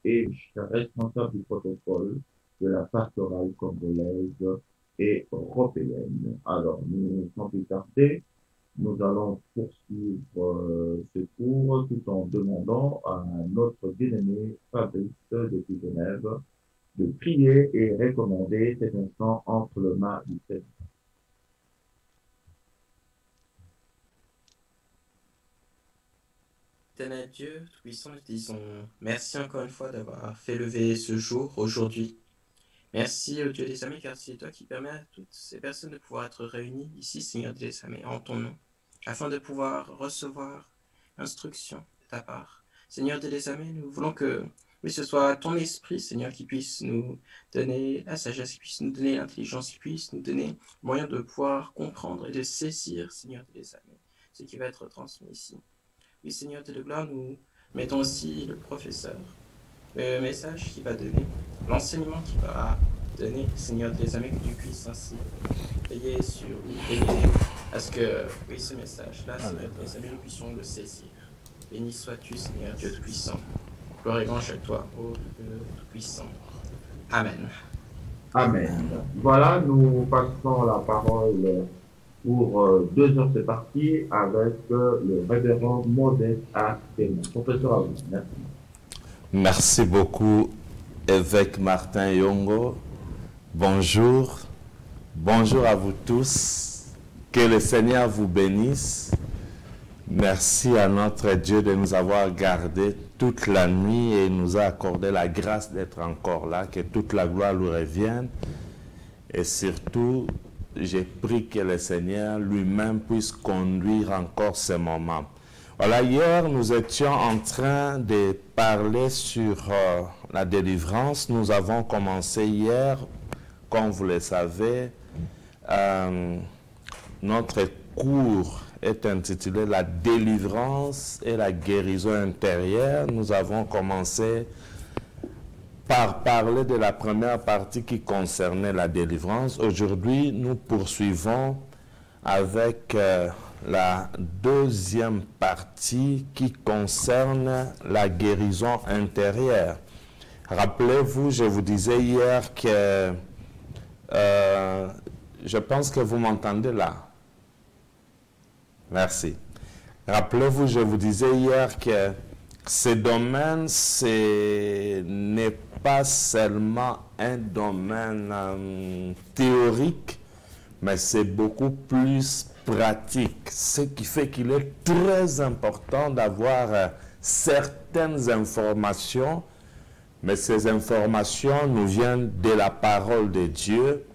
et je suis responsable du protocole de la pastorale congolaise et européenne. Alors, nous, sans plus tarder, nous allons poursuivre ce cours tout en demandant à notre bien-aimé Fabrice depuis Genève de prier et recommander cet instant entre les mains du Seigneur. Éternel Dieu, Tout-Puissant, nous disons merci encore une fois d'avoir fait lever ce jour aujourd'hui. Merci au Dieu des armées, car c'est toi qui permets à toutes ces personnes de pouvoir être réunies ici, Seigneur des armées, en ton nom, afin de pouvoir recevoir instruction de ta part. Seigneur des armées, nous voulons que oui, ce soit ton esprit, Seigneur, qui puisse nous donner la sagesse, qui puisse nous donner l'intelligence, qui puisse nous donner le moyen de pouvoir comprendre et de saisir, Seigneur des armées, ce qui va être transmis ici. Oui, Seigneur de gloire, nous mettons aussi le professeur, le message qu'il va donner, l'enseignement qu'il va donner, Seigneur des amis, que tu puisses ainsi veiller sur lui, veiller à ce que, oui, ce message-là, Seigneur des amis, nous puissions le saisir. Béni sois-tu, Seigneur Dieu Tout-Puissant. Gloire et louange à toi, ô Dieu Tout-Puissant. Amen. Amen. Voilà, nous passons la parole pour 2 heures, c'est parti avec le révérend Modeste Artémon. Professeur, à vous. Merci. Merci beaucoup, évêque Martin Yongo. Bonjour. Bonjour à vous tous. Que le Seigneur vous bénisse. Merci à notre Dieu de nous avoir gardés toute la nuit et nous a accordé la grâce d'être encore là. Que toute la gloire lui revienne. Et surtout, j'ai prié que le Seigneur lui-même puisse conduire encore ce moment. Voilà, hier, nous étions en train de parler sur la délivrance. Nous avons commencé hier, comme vous le savez, notre cours est intitulé « La délivrance et la guérison intérieure ». Nous avons commencé par parler de la première partie qui concernait la délivrance. Aujourd'hui, nous poursuivons avec la deuxième partie qui concerne la guérison intérieure. Rappelez-vous, je vous disais hier que je pense que vous m'entendez là. Merci. Rappelez-vous, je vous disais hier que ce domaine, ce n'est pas seulement un domaine théorique, mais c'est beaucoup plus pratique, ce qui fait qu'il est très important d'avoir certaines informations, mais ces informations nous viennent de la parole de Dieu.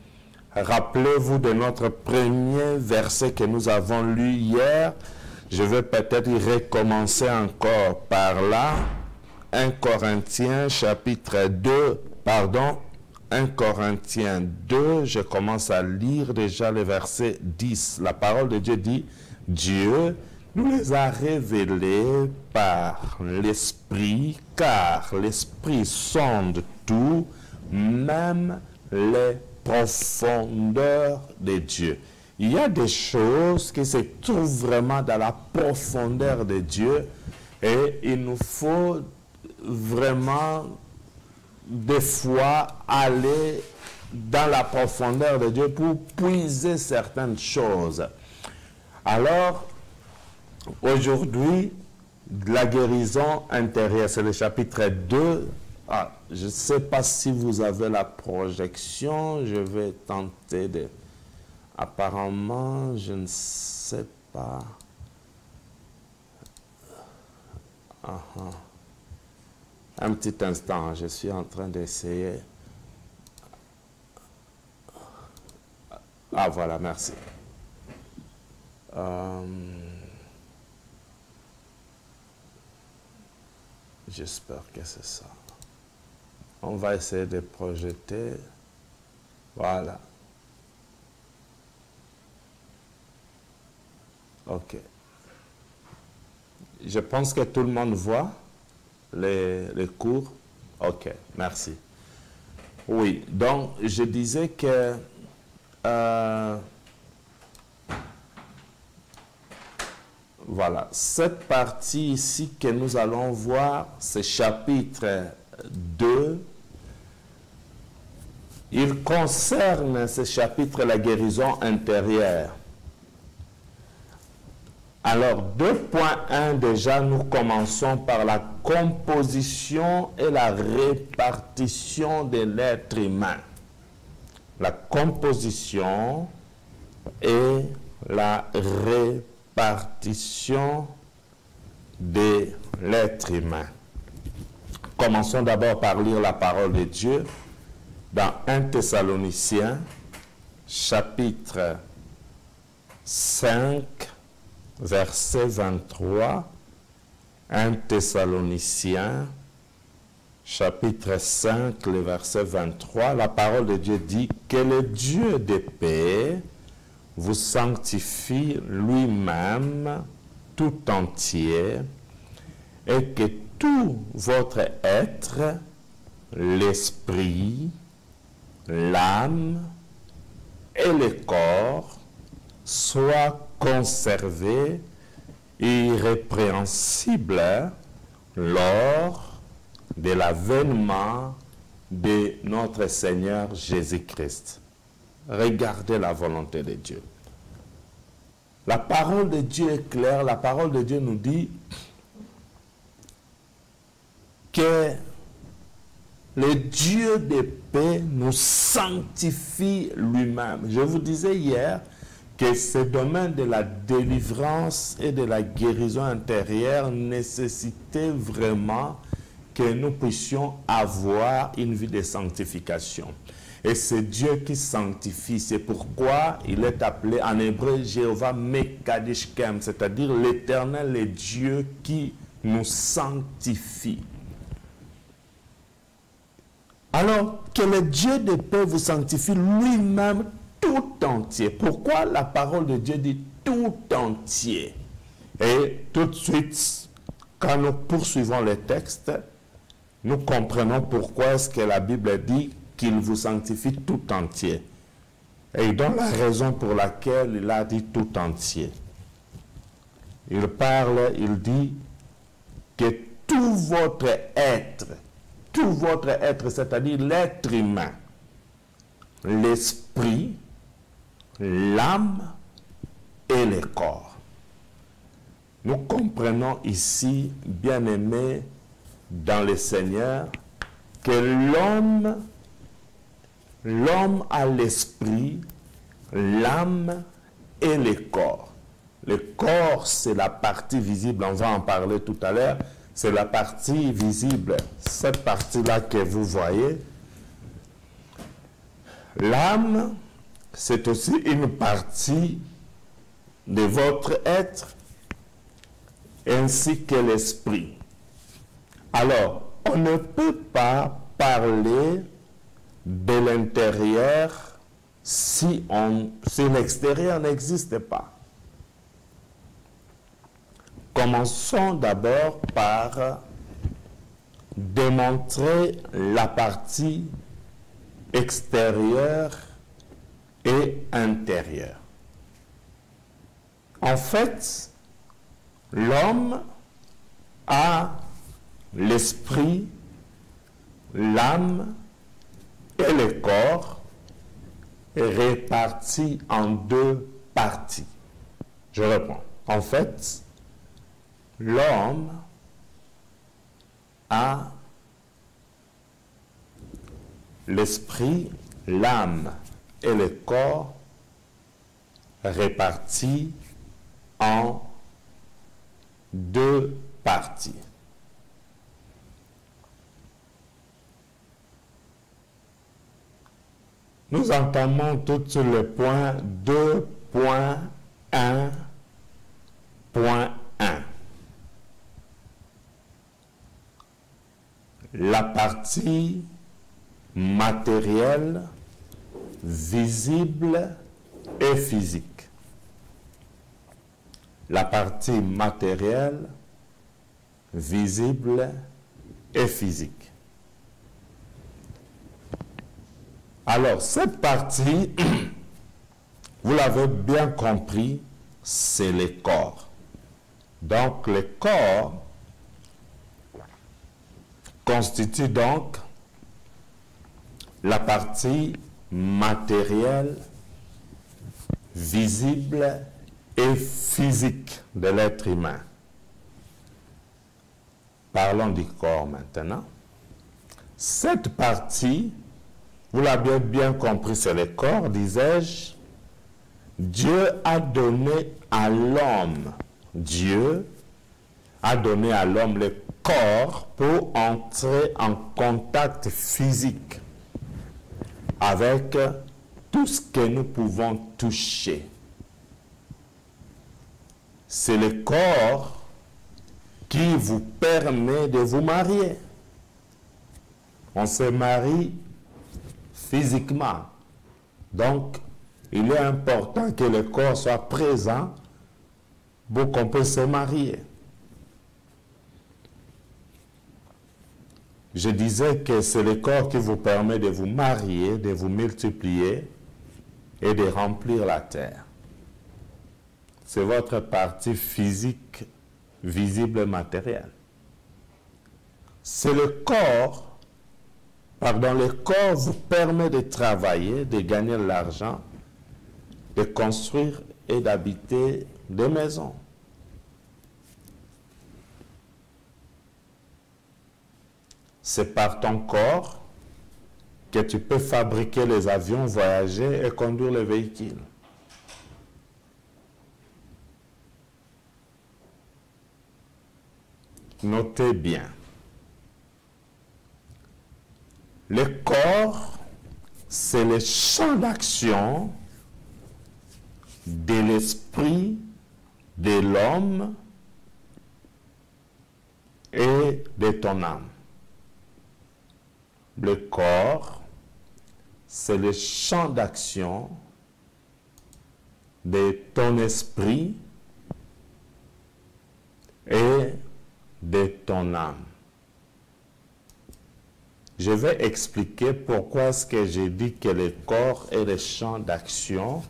Rappelez-vous de notre premier verset que nous avons lu hier. Je vais peut-être y recommencer encore par là. 1 Corinthiens chapitre 2, pardon, 1 Corinthiens 2, je commence à lire déjà le verset 10. La parole de Dieu dit, Dieu nous les a révélés par l'Esprit, car l'Esprit sonde tout, même les profondeurs de Dieu. Il y a des choses qui se trouvent vraiment dans la profondeur de Dieu et il nous faut vraiment des fois aller dans la profondeur de Dieu pour puiser certaines choses. Alors, aujourd'hui, la guérison intérieure, c'est le chapitre 2. Ah, je ne sais pas si vous avez la projection, je vais tenter de... Apparemment, je ne sais pas. Un petit instant, je suis en train d'essayer. Ah, voilà, merci. J'espère que c'est ça. On va essayer de projeter. Voilà. Ok. Je pense que tout le monde voit les cours. Ok, merci. Oui, donc je disais que voilà, cette partie ici que nous allons voir, ce chapitre 2. Il concerne ce chapitre la guérison intérieure. Alors, 2.1 déjà, nous commençons par la composition et la répartition de l'être humain. La composition et la répartition de l'être humain. Commençons d'abord par lire la parole de Dieu dans 1 Thessaloniciens, chapitre 5, verset 23. 1 Thessaloniciens, chapitre 5, le verset 23. La parole de Dieu dit que le Dieu de paix vous sanctifie lui-même tout entier, et que tout votre être, l'esprit, l'âme et le corps soient conservés irrépréhensibles lors de l'avènement de notre Seigneur Jésus-Christ. Regardez la volonté de Dieu. La parole de Dieu est claire. La parole de Dieu nous dit que le Dieu de paix nous sanctifie lui-même. Je vous disais hier que ce domaine de la délivrance et de la guérison intérieure nécessitait vraiment que nous puissions avoir une vie de sanctification. Et c'est Dieu qui sanctifie. C'est pourquoi il est appelé en hébreu Jéhovah Mekadishkem, c'est-à-dire l'Éternel, le Dieu qui nous sanctifie. Alors, que le Dieu de paix vous sanctifie lui-même tout entier. Pourquoi la parole de Dieu dit tout entier? Et tout de suite, quand nous poursuivons les textes, nous comprenons pourquoi est-ce que la Bible dit qu'il vous sanctifie tout entier. Et il donne la raison pour laquelle il a dit tout entier. Il parle, il dit que tout votre être, c'est-à-dire l'être humain, l'esprit, l'âme et le corps. Nous comprenons ici, bien-aimés dans le Seigneur, que l'homme a l'esprit, l'âme et le corps. Le corps, c'est la partie visible, on va en parler tout à l'heure, c'est la partie visible, cette partie-là que vous voyez. L'âme, c'est aussi une partie de votre être, ainsi que l'esprit. Alors, on ne peut pas parler de l'intérieur si l'extérieur n'existe pas. Commençons d'abord par démontrer la partie extérieure et intérieure. En fait, l'homme a l'esprit, l'âme et le corps répartis en deux parties. Je réponds. En fait, l'homme a l'esprit, l'âme et le corps répartis en deux parties. Nous entamons tout sur le point 2.1.1. La partie matérielle, visible et physique. La partie matérielle, visible et physique. Alors, cette partie, vous l'avez bien compris, c'est le corps. Donc, le corps constitue donc la partie matérielle, visible et physique de l'être humain. Parlons du corps maintenant. Cette partie, vous l'avez bien compris, c'est le corps, disais-je. Dieu a donné à l'homme, Dieu a donné à l'homme le corps pour entrer en contact physique avec tout ce que nous pouvons toucher. C'est le corps qui vous permet de vous marier. On se marie physiquement. Donc, il est important que le corps soit présent pour qu'on puisse se marier. Je disais que c'est le corps qui vous permet de vous marier, de vous multiplier et de remplir la terre. C'est votre partie physique, visible et matérielle. C'est le corps, le corps vous permet de travailler, de gagner de l'argent, de construire et d'habiter des maisons. C'est par ton corps que tu peux fabriquer les avions, voyager et conduire les véhicules. Notez bien. Le corps, c'est le champ d'action de l'esprit de l'homme et de ton âme. Le corps, c'est le champ d'action de ton esprit et de ton âme. Je vais expliquer pourquoi est-ce que j'ai dit que le corps est le champ d'action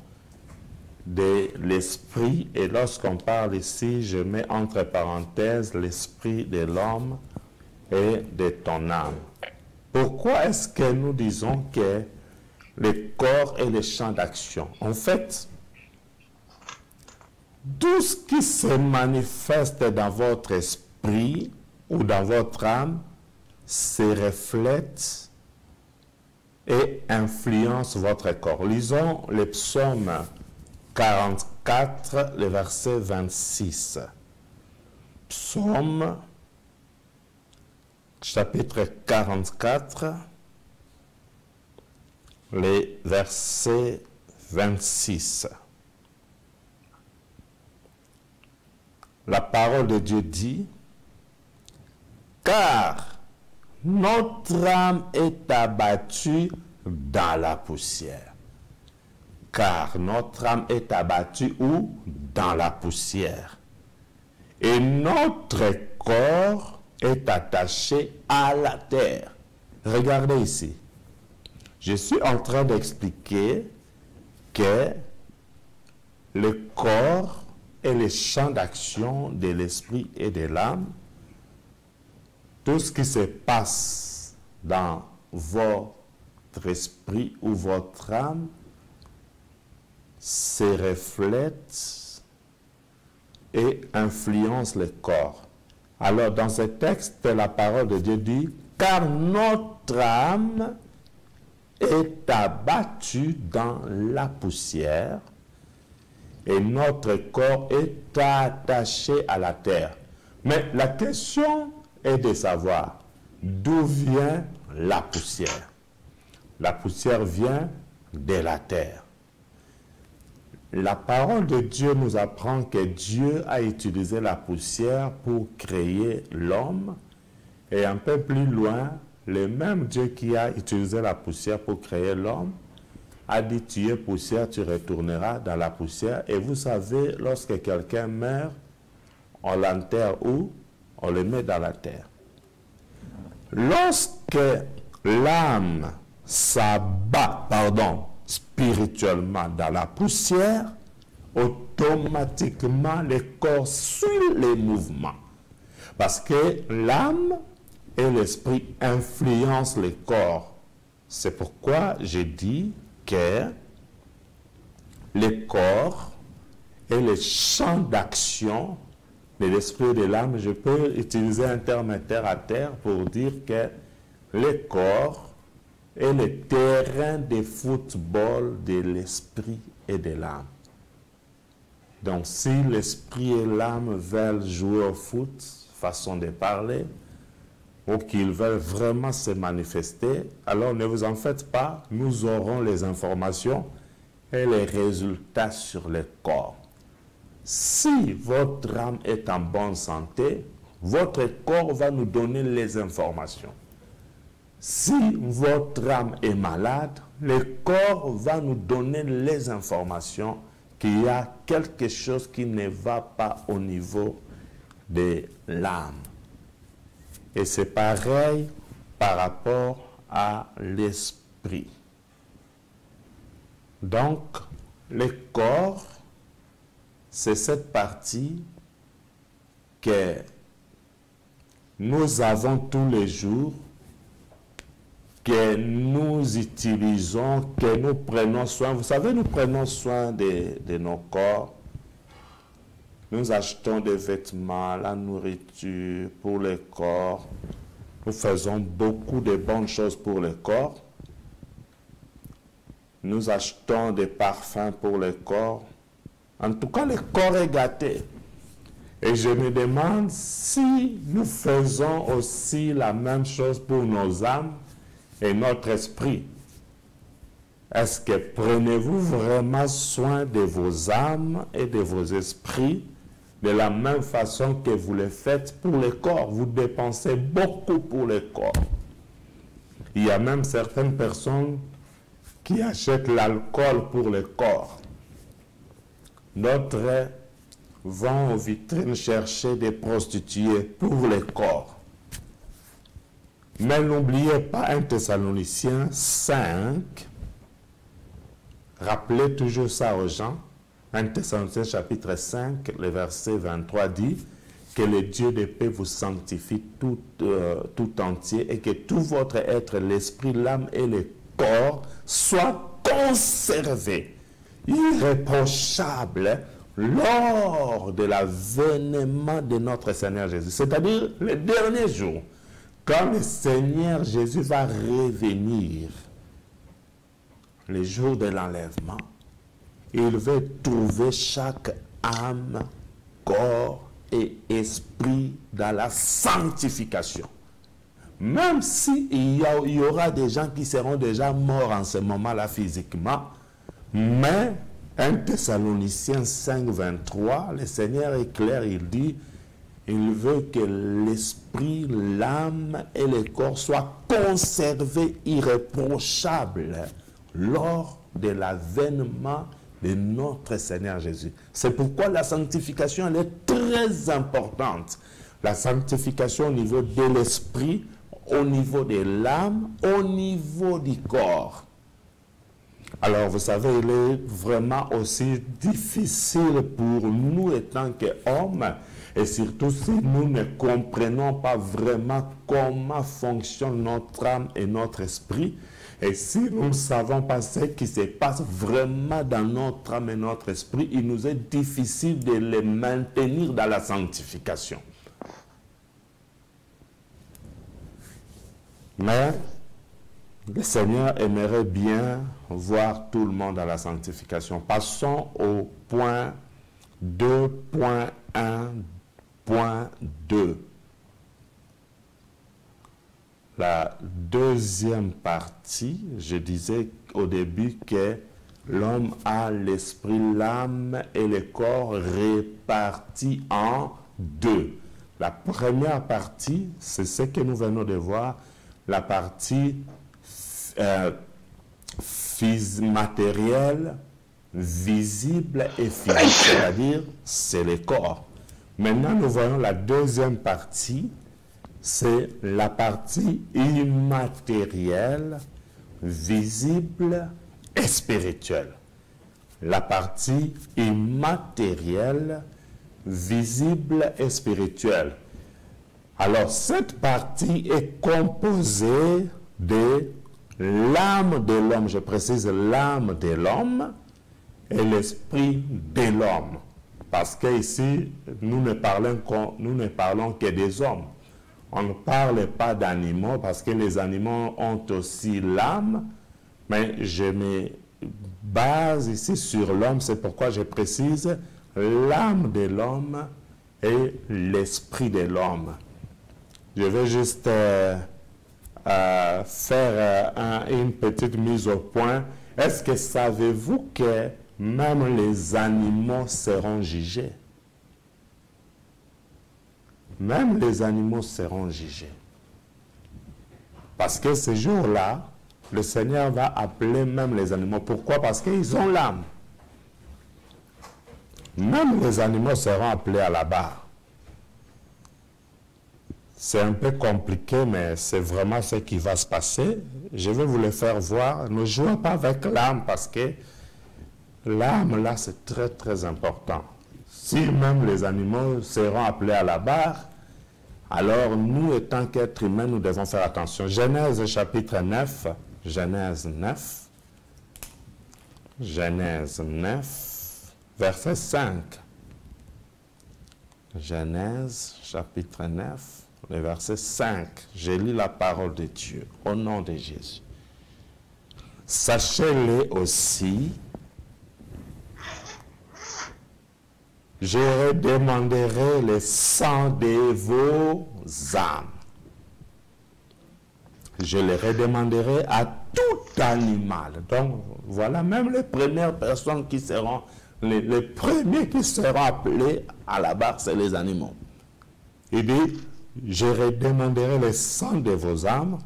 de l'esprit, et lorsqu'on parle ici, je mets entre parenthèses l'esprit de l'homme et de ton âme. Pourquoi est-ce que nous disons que le corps est le champ d'action? En fait, tout ce qui se manifeste dans votre esprit ou dans votre âme se reflète et influence votre corps. Lisons le psaume 44, le verset 26. Psaume chapitre 44, le verset 26. La parole de Dieu dit, « Car notre âme est abattue dans la poussière. » Car notre âme est abattue où? Dans la poussière. Et notre corps est attaché à la terre. Regardez ici. Je suis en train d'expliquer que le corps est le champ d'action de l'esprit et de l'âme. Tout ce qui se passe dans votre esprit ou votre âme se reflète et influence le corps. Alors, dans ce texte, la parole de Dieu dit, « Car notre âme est abattue dans la poussière et notre corps est attaché à la terre. » Mais la question est de savoir d'où vient la poussière. La poussière vient de la terre. La parole de Dieu nous apprend que Dieu a utilisé la poussière pour créer l'homme. Et un peu plus loin, le même Dieu qui a utilisé la poussière pour créer l'homme a dit, tu es poussière, tu retourneras dans la poussière. Et vous savez, lorsque quelqu'un meurt, on l'enterre où? On le met dans la terre. Lorsque l'âme s'abat, spirituellement dans la poussière, automatiquement le corps suit les mouvements. Parce que l'âme et l'esprit influencent le corps. C'est pourquoi j'ai dit que le corps et le champ d'action de l'esprit et de l'âme, je peux utiliser un terme terre à terre pour dire que le corps est le terrain de football de l'esprit et de l'âme. Donc si l'esprit et l'âme veulent jouer au foot, façon de parler, ou qu'ils veulent vraiment se manifester, alors ne vous en faites pas, nous aurons les informations et les résultats sur le corps. Si votre âme est en bonne santé, votre corps va nous donner les informations. Si votre âme est malade, le corps va nous donner les informations qu'il y a quelque chose qui ne va pas au niveau de l'âme. Et c'est pareil par rapport à l'esprit. Donc, le corps, c'est cette partie que nous avons tous les jours, que nous utilisons, que nous prenons soin. Vous savez, nous prenons soin de nos corps. Nous achetons des vêtements, la nourriture pour le corps. Nous faisons beaucoup de bonnes choses pour le corps. Nous achetons des parfums pour le corps. En tout cas, le corps est gâté. Et je me demande si nous faisons aussi la même chose pour nos âmes et notre esprit. Est-ce que prenez-vous vraiment soin de vos âmes et de vos esprits de la même façon que vous le faites pour le corps? Vous dépensez beaucoup pour le corps. Il y a même certaines personnes qui achètent l'alcool pour le corps. D'autres vont aux vitrines chercher des prostituées pour le corps. Mais n'oubliez pas 1 Thessaloniciens 5. Rappelez toujours ça aux gens. 1 Thessaloniciens chapitre 5, le verset 23 dit que le Dieu de paix vous sanctifie tout entier et que tout votre être, l'esprit, l'âme et le corps soient conservés, irréprochables lors de l'avènement de notre Seigneur Jésus. C'est-à-dire le dernier jour, quand le Seigneur Jésus va revenir, le jour de l'enlèvement, il veut trouver chaque âme, corps et esprit dans la sanctification. Même s'il y aura des gens qui seront déjà morts en ce moment-là physiquement, mais 1 Thessaloniciens 5, 23, le Seigneur est clair, il dit, il veut que l'esprit, l'âme et le corps soient conservés irréprochables lors de l'avènement de notre Seigneur Jésus. C'est pourquoi la sanctification, elle est très importante. La sanctification au niveau de l'esprit, au niveau de l'âme, au niveau du corps. Alors, vous savez, il est vraiment aussi difficile pour nous, étant qu'hommes, et surtout si nous ne comprenons pas vraiment comment fonctionne notre âme et notre esprit, et si nous ne savons pas ce qui se passe vraiment dans notre âme et notre esprit, il nous est difficile de les maintenir dans la sanctification. Mais le Seigneur aimerait bien voir tout le monde dans la sanctification. Passons au point 2.1.2. La deuxième partie, je disais au début que l'homme a l'esprit, l'âme et le corps répartis en deux. La première partie, c'est ce que nous venons de voir, la partie matérielle, visible et physique, c'est-à-dire c'est le corps. Maintenant, nous voyons la deuxième partie, c'est la partie immatérielle, visible et spirituelle. La partie immatérielle, visible et spirituelle. Alors, cette partie est composée de l'âme de l'homme, je précise l'âme de l'homme et l'esprit de l'homme. Parce qu'ici, nous ne parlons que des hommes. On ne parle pas d'animaux parce que les animaux ont aussi l'âme, mais je me base ici sur l'homme, c'est pourquoi je précise l'âme de l'homme et l'esprit de l'homme. Je vais juste faire une petite mise au point. Est-ce que savez-vous que même les animaux seront jugés? Même les animaux seront jugés. Parce que ce jour-là, le Seigneur va appeler même les animaux. Pourquoi? Parce qu'ils ont l'âme. Même les animaux seront appelés à la barre. C'est un peu compliqué, mais c'est vraiment ce qui va se passer. Je vais vous le faire voir. Ne jouez pas avec l'âme parce que l'âme, là, c'est très, très important. Si même les animaux seront appelés à la barre, alors nous, étant qu'êtres humains, nous devons faire attention. Genèse chapitre 9, Genèse 9, Genèse 9, verset 5. Genèse chapitre 9, le verset 5. Je lis la parole de Dieu au nom de Jésus. Sachez-le aussi, je redemanderai le sang de vos âmes. Je le redemanderai à tout animal. Donc, voilà, même les premières personnes qui seront, les premiers qui seront appelés à la barre, c'est les animaux. Il dit, je redemanderai le sang de vos âmes.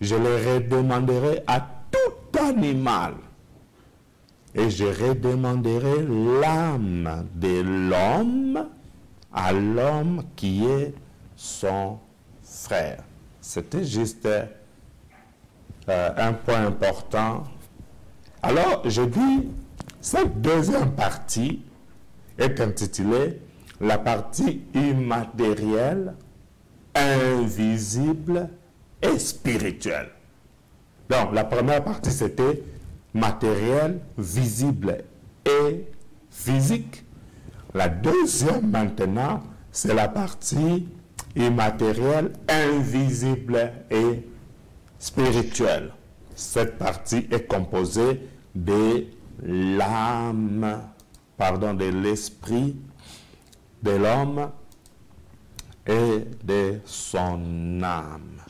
Je le redemanderai à tout animal. Et je redemanderai l'âme de l'homme à l'homme qui est son frère. C'était juste un point important. Alors, je dis, cette deuxième partie est intitulée la partie immatérielle, invisible et spirituelle. Donc, la première partie, c'était matériel, visible et physique. La deuxième maintenant, c'est la partie immatérielle, invisible et spirituelle. Cette partie est composée de l'âme, de l'esprit de l'homme et de son âme.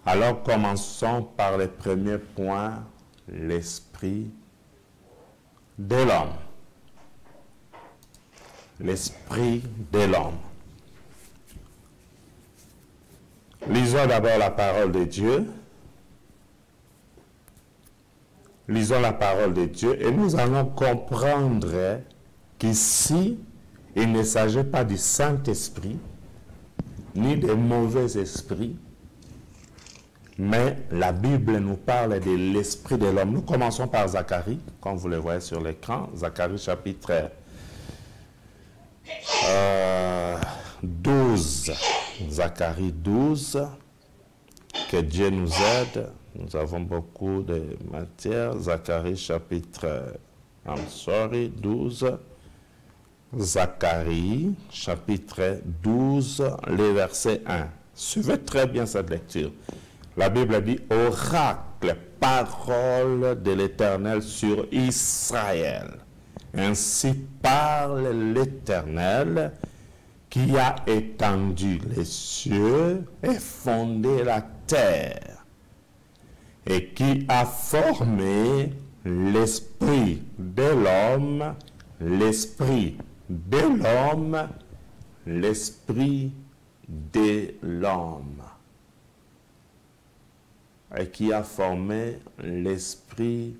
Alors commençons par le premier point, l'esprit de l'homme. L'esprit de l'homme. Lisons d'abord la parole de Dieu. Lisons la parole de Dieu et nous allons comprendre qu'ici, il ne s'agit pas du Saint-Esprit, ni des mauvais esprits, mais la Bible nous parle de l'esprit de l'homme. Nous commençons par Zacharie, comme vous le voyez sur l'écran. Zacharie chapitre 12. Zacharie 12. Que Dieu nous aide. Nous avons beaucoup de matière. Zacharie chapitre 12. Zacharie chapitre 12, le verset 1. Suivez très bien cette lecture. La Bible dit, oracle, parole de l'Éternel sur Israël. Ainsi parle l'Éternel qui a étendu les cieux et fondé la terre et qui a formé l'esprit de l'homme, l'esprit de l'homme, l'esprit de l'homme. Et qui a formé l'esprit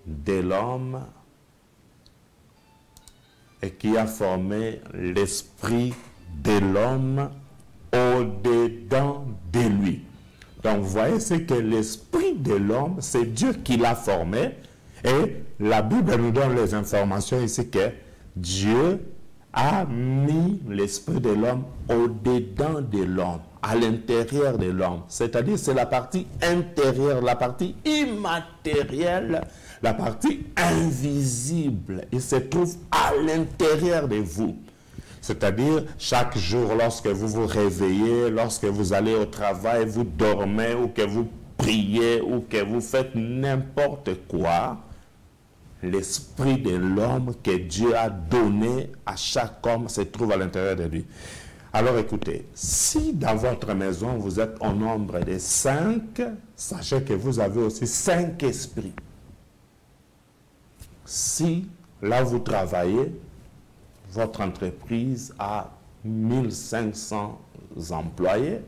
de l'homme et qui a formé l'esprit de l'homme au-dedans de lui. Donc, vous voyez, c'est que l'esprit de l'homme, c'est Dieu qui l'a formé. Et la Bible nous donne les informations ici que Dieu a mis l'esprit de l'homme au-dedans de l'homme, à l'intérieur de l'homme. C'est-à-dire, c'est la partie intérieure, la partie immatérielle, la partie invisible. Il se trouve à l'intérieur de vous. C'est-à-dire, chaque jour, lorsque vous vous réveillez, lorsque vous allez au travail, vous dormez, ou que vous priez, ou que vous faites n'importe quoi, l'esprit de l'homme que Dieu a donné à chaque homme se trouve à l'intérieur de lui. Alors écoutez, si dans votre maison vous êtes au nombre de 5, sachez que vous avez aussi 5 esprits. Si là vous travaillez, votre entreprise a 1500 employés,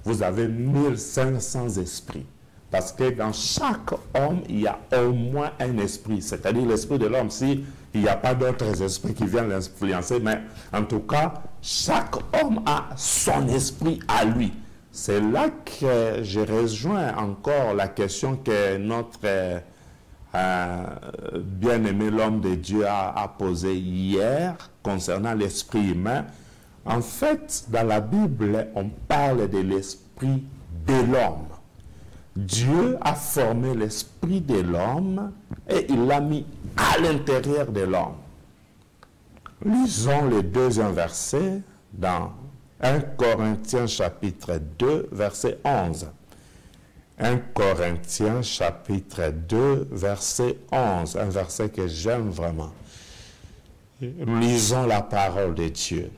vous avez 1500 esprits. Parce que dans chaque homme, il y a au moins un esprit, c'est-à-dire l'esprit de l'homme. S'il n'y a pas d'autres esprits qui viennent l'influencer, mais en tout cas, chaque homme a son esprit à lui. C'est là que je rejoins encore la question que notre bien-aimé l'homme de Dieu a posée hier concernant l'esprit humain. En fait, dans la Bible, on parle de l'esprit de l'homme. Dieu a formé l'esprit de l'homme et il l'a mis à l'intérieur de l'homme. Lisons le 2e verset dans 1 Corinthiens chapitre 2, verset 11. 1 Corinthiens chapitre 2, verset 11. Un verset que j'aime vraiment. Lisons la parole de Dieu.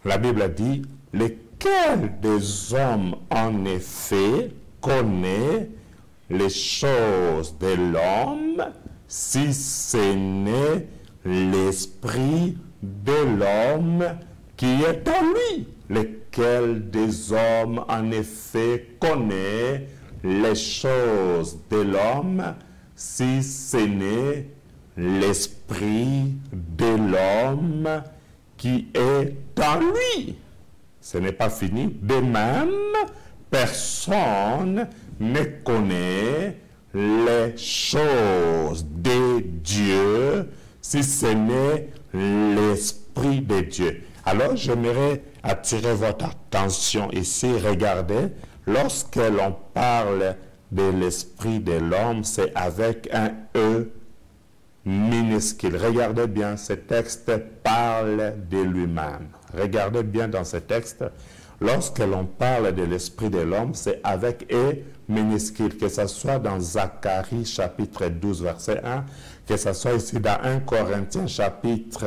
La Bible dit, lequel des hommes en effet connaît les choses de l'homme si ce n'est l'esprit de l'homme qui est en lui? Lequel des hommes en effet connaît les choses de l'homme si ce n'est l'esprit de l'homme qui est en lui? Ce n'est pas fini. De même, personne ne connaît les choses de Dieu si ce n'est l'Esprit de Dieu. Alors, j'aimerais attirer votre attention ici. Regardez, lorsque l'on parle de l'Esprit de l'homme, c'est avec un E minuscule. Regardez bien, ce texte parle de lui-même. Regardez bien dans ce texte, lorsque l'on parle de l'esprit de l'homme, c'est avec E minuscule, que ce soit dans Zacharie chapitre 12, verset 1, que ce soit ici dans 1 Corinthiens chapitre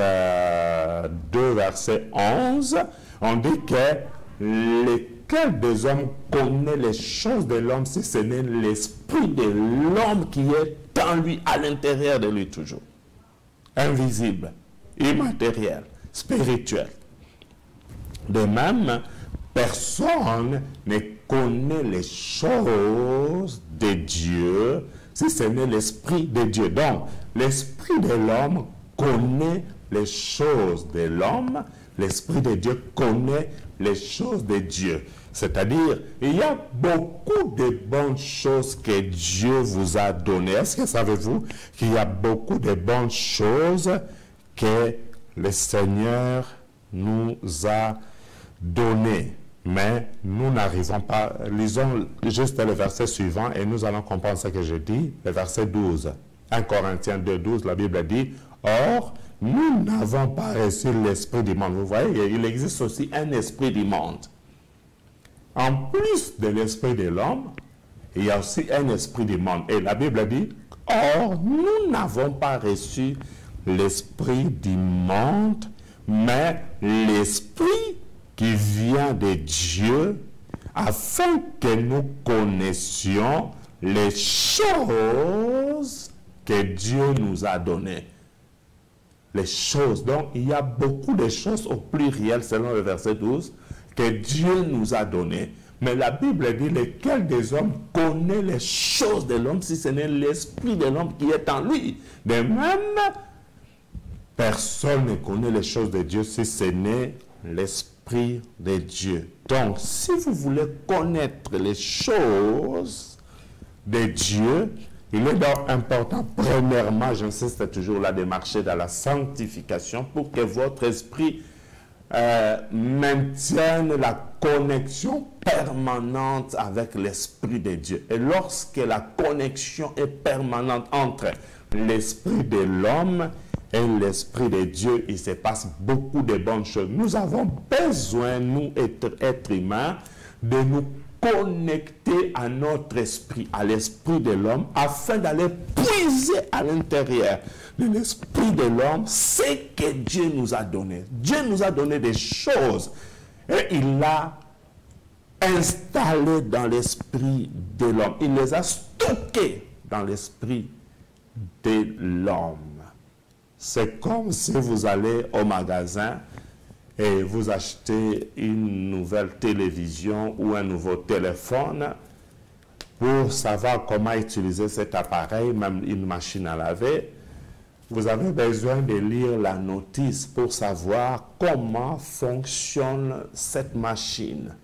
2, verset 11, on dit que lequel des hommes connaît les choses de l'homme si ce n'est l'esprit de l'homme qui est en lui, à l'intérieur de lui toujours. Invisible, immatériel, spirituel. De même, personne ne connaît les choses de Dieu si ce n'est l'Esprit de Dieu. Donc, l'Esprit de l'homme connaît les choses de l'homme, l'Esprit de Dieu connaît les choses de Dieu. C'est-à-dire, il y a beaucoup de bonnes choses que Dieu vous a données. Est-ce que savez-vous qu'il y a beaucoup de bonnes choses que le Seigneur nous a données? Mais nous n'arrivons pas. Lisons juste le verset suivant et nous allons comprendre ce que je dis. Le verset 12. 1 Corinthiens 2, 12, la Bible dit, « Or, nous n'avons pas reçu l'esprit du monde. » Vous voyez, il existe aussi un esprit du monde. En plus de l'esprit de l'homme, il y a aussi un esprit du monde. Et la Bible dit, « Or, nous n'avons pas reçu l'esprit du monde, mais l'esprit qui vient de Dieu, afin que nous connaissions les choses que Dieu nous a données. » Les choses. Donc, il y a beaucoup de choses au pluriel, selon le verset 12, que Dieu nous a données. Mais la Bible dit, lequel des hommes connaît les choses de l'homme si ce n'est l'esprit de l'homme qui est en lui. De même, personne ne connaît les choses de Dieu si ce n'est l'esprit de Dieu. Donc, si vous voulez connaître les choses de Dieu, Il est donc important, premièrement, j'insiste toujours là, de marcher dans la sanctification pour que votre esprit maintienne la connexion permanente avec l'Esprit de Dieu. Et lorsque la connexion est permanente entre l'Esprit de l'homme et l'Esprit de Dieu, il se passe beaucoup de bonnes choses. Nous avons besoin, nous, êtres humains, de nous connecter à notre esprit, à l'esprit de l'homme, afin d'aller puiser à l'intérieur de l'esprit de l'homme ce que Dieu nous a donné. Dieu nous a donné des choses et il l'a installé dans l'esprit de l'homme. Il les a stockés dans l'esprit de l'homme. C'est comme si vous allez au magasin et vous achetez une nouvelle télévision ou un nouveau téléphone pour savoir comment utiliser cet appareil, même une machine à laver. Vous avez besoin de lire la notice pour savoir comment fonctionne cette machine.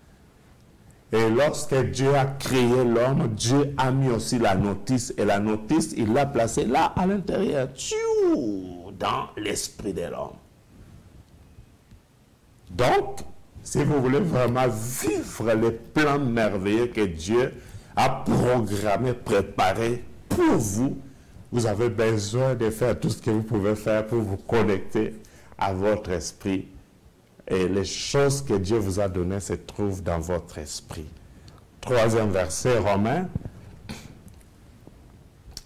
Et lorsque Dieu a créé l'homme, Dieu a mis aussi la notice. Et la notice, il l'a placée là, à l'intérieur, dans l'esprit de l'homme. Donc, si vous voulez vraiment vivre les plans merveilleux que Dieu a programmé, préparé pour vous, vous avez besoin de faire tout ce que vous pouvez faire pour vous connecter à votre esprit. Et les choses que Dieu vous a données se trouvent dans votre esprit. Troisième verset, Romains,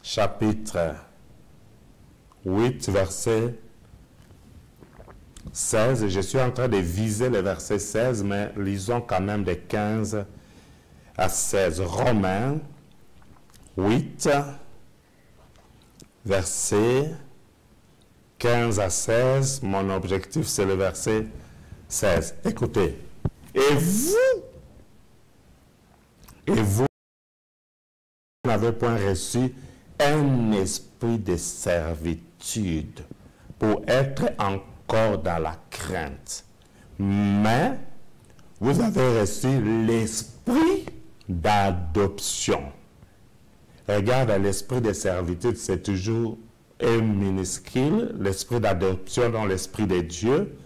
chapitre 8, verset 16. Je suis en train de viser le verset 16, mais lisons quand même de 15 à 16. Romains 8, verset 15 à 16. Mon objectif, c'est le verset 16. Écoutez. Et vous n'avez point reçu un esprit de servitude pour être encore dans la crainte, mais vous avez reçu l'esprit d'adoption. Regarde, l'esprit de servitude, c'est toujours un minuscule. L'esprit d'adoption dans l'esprit de Dieu,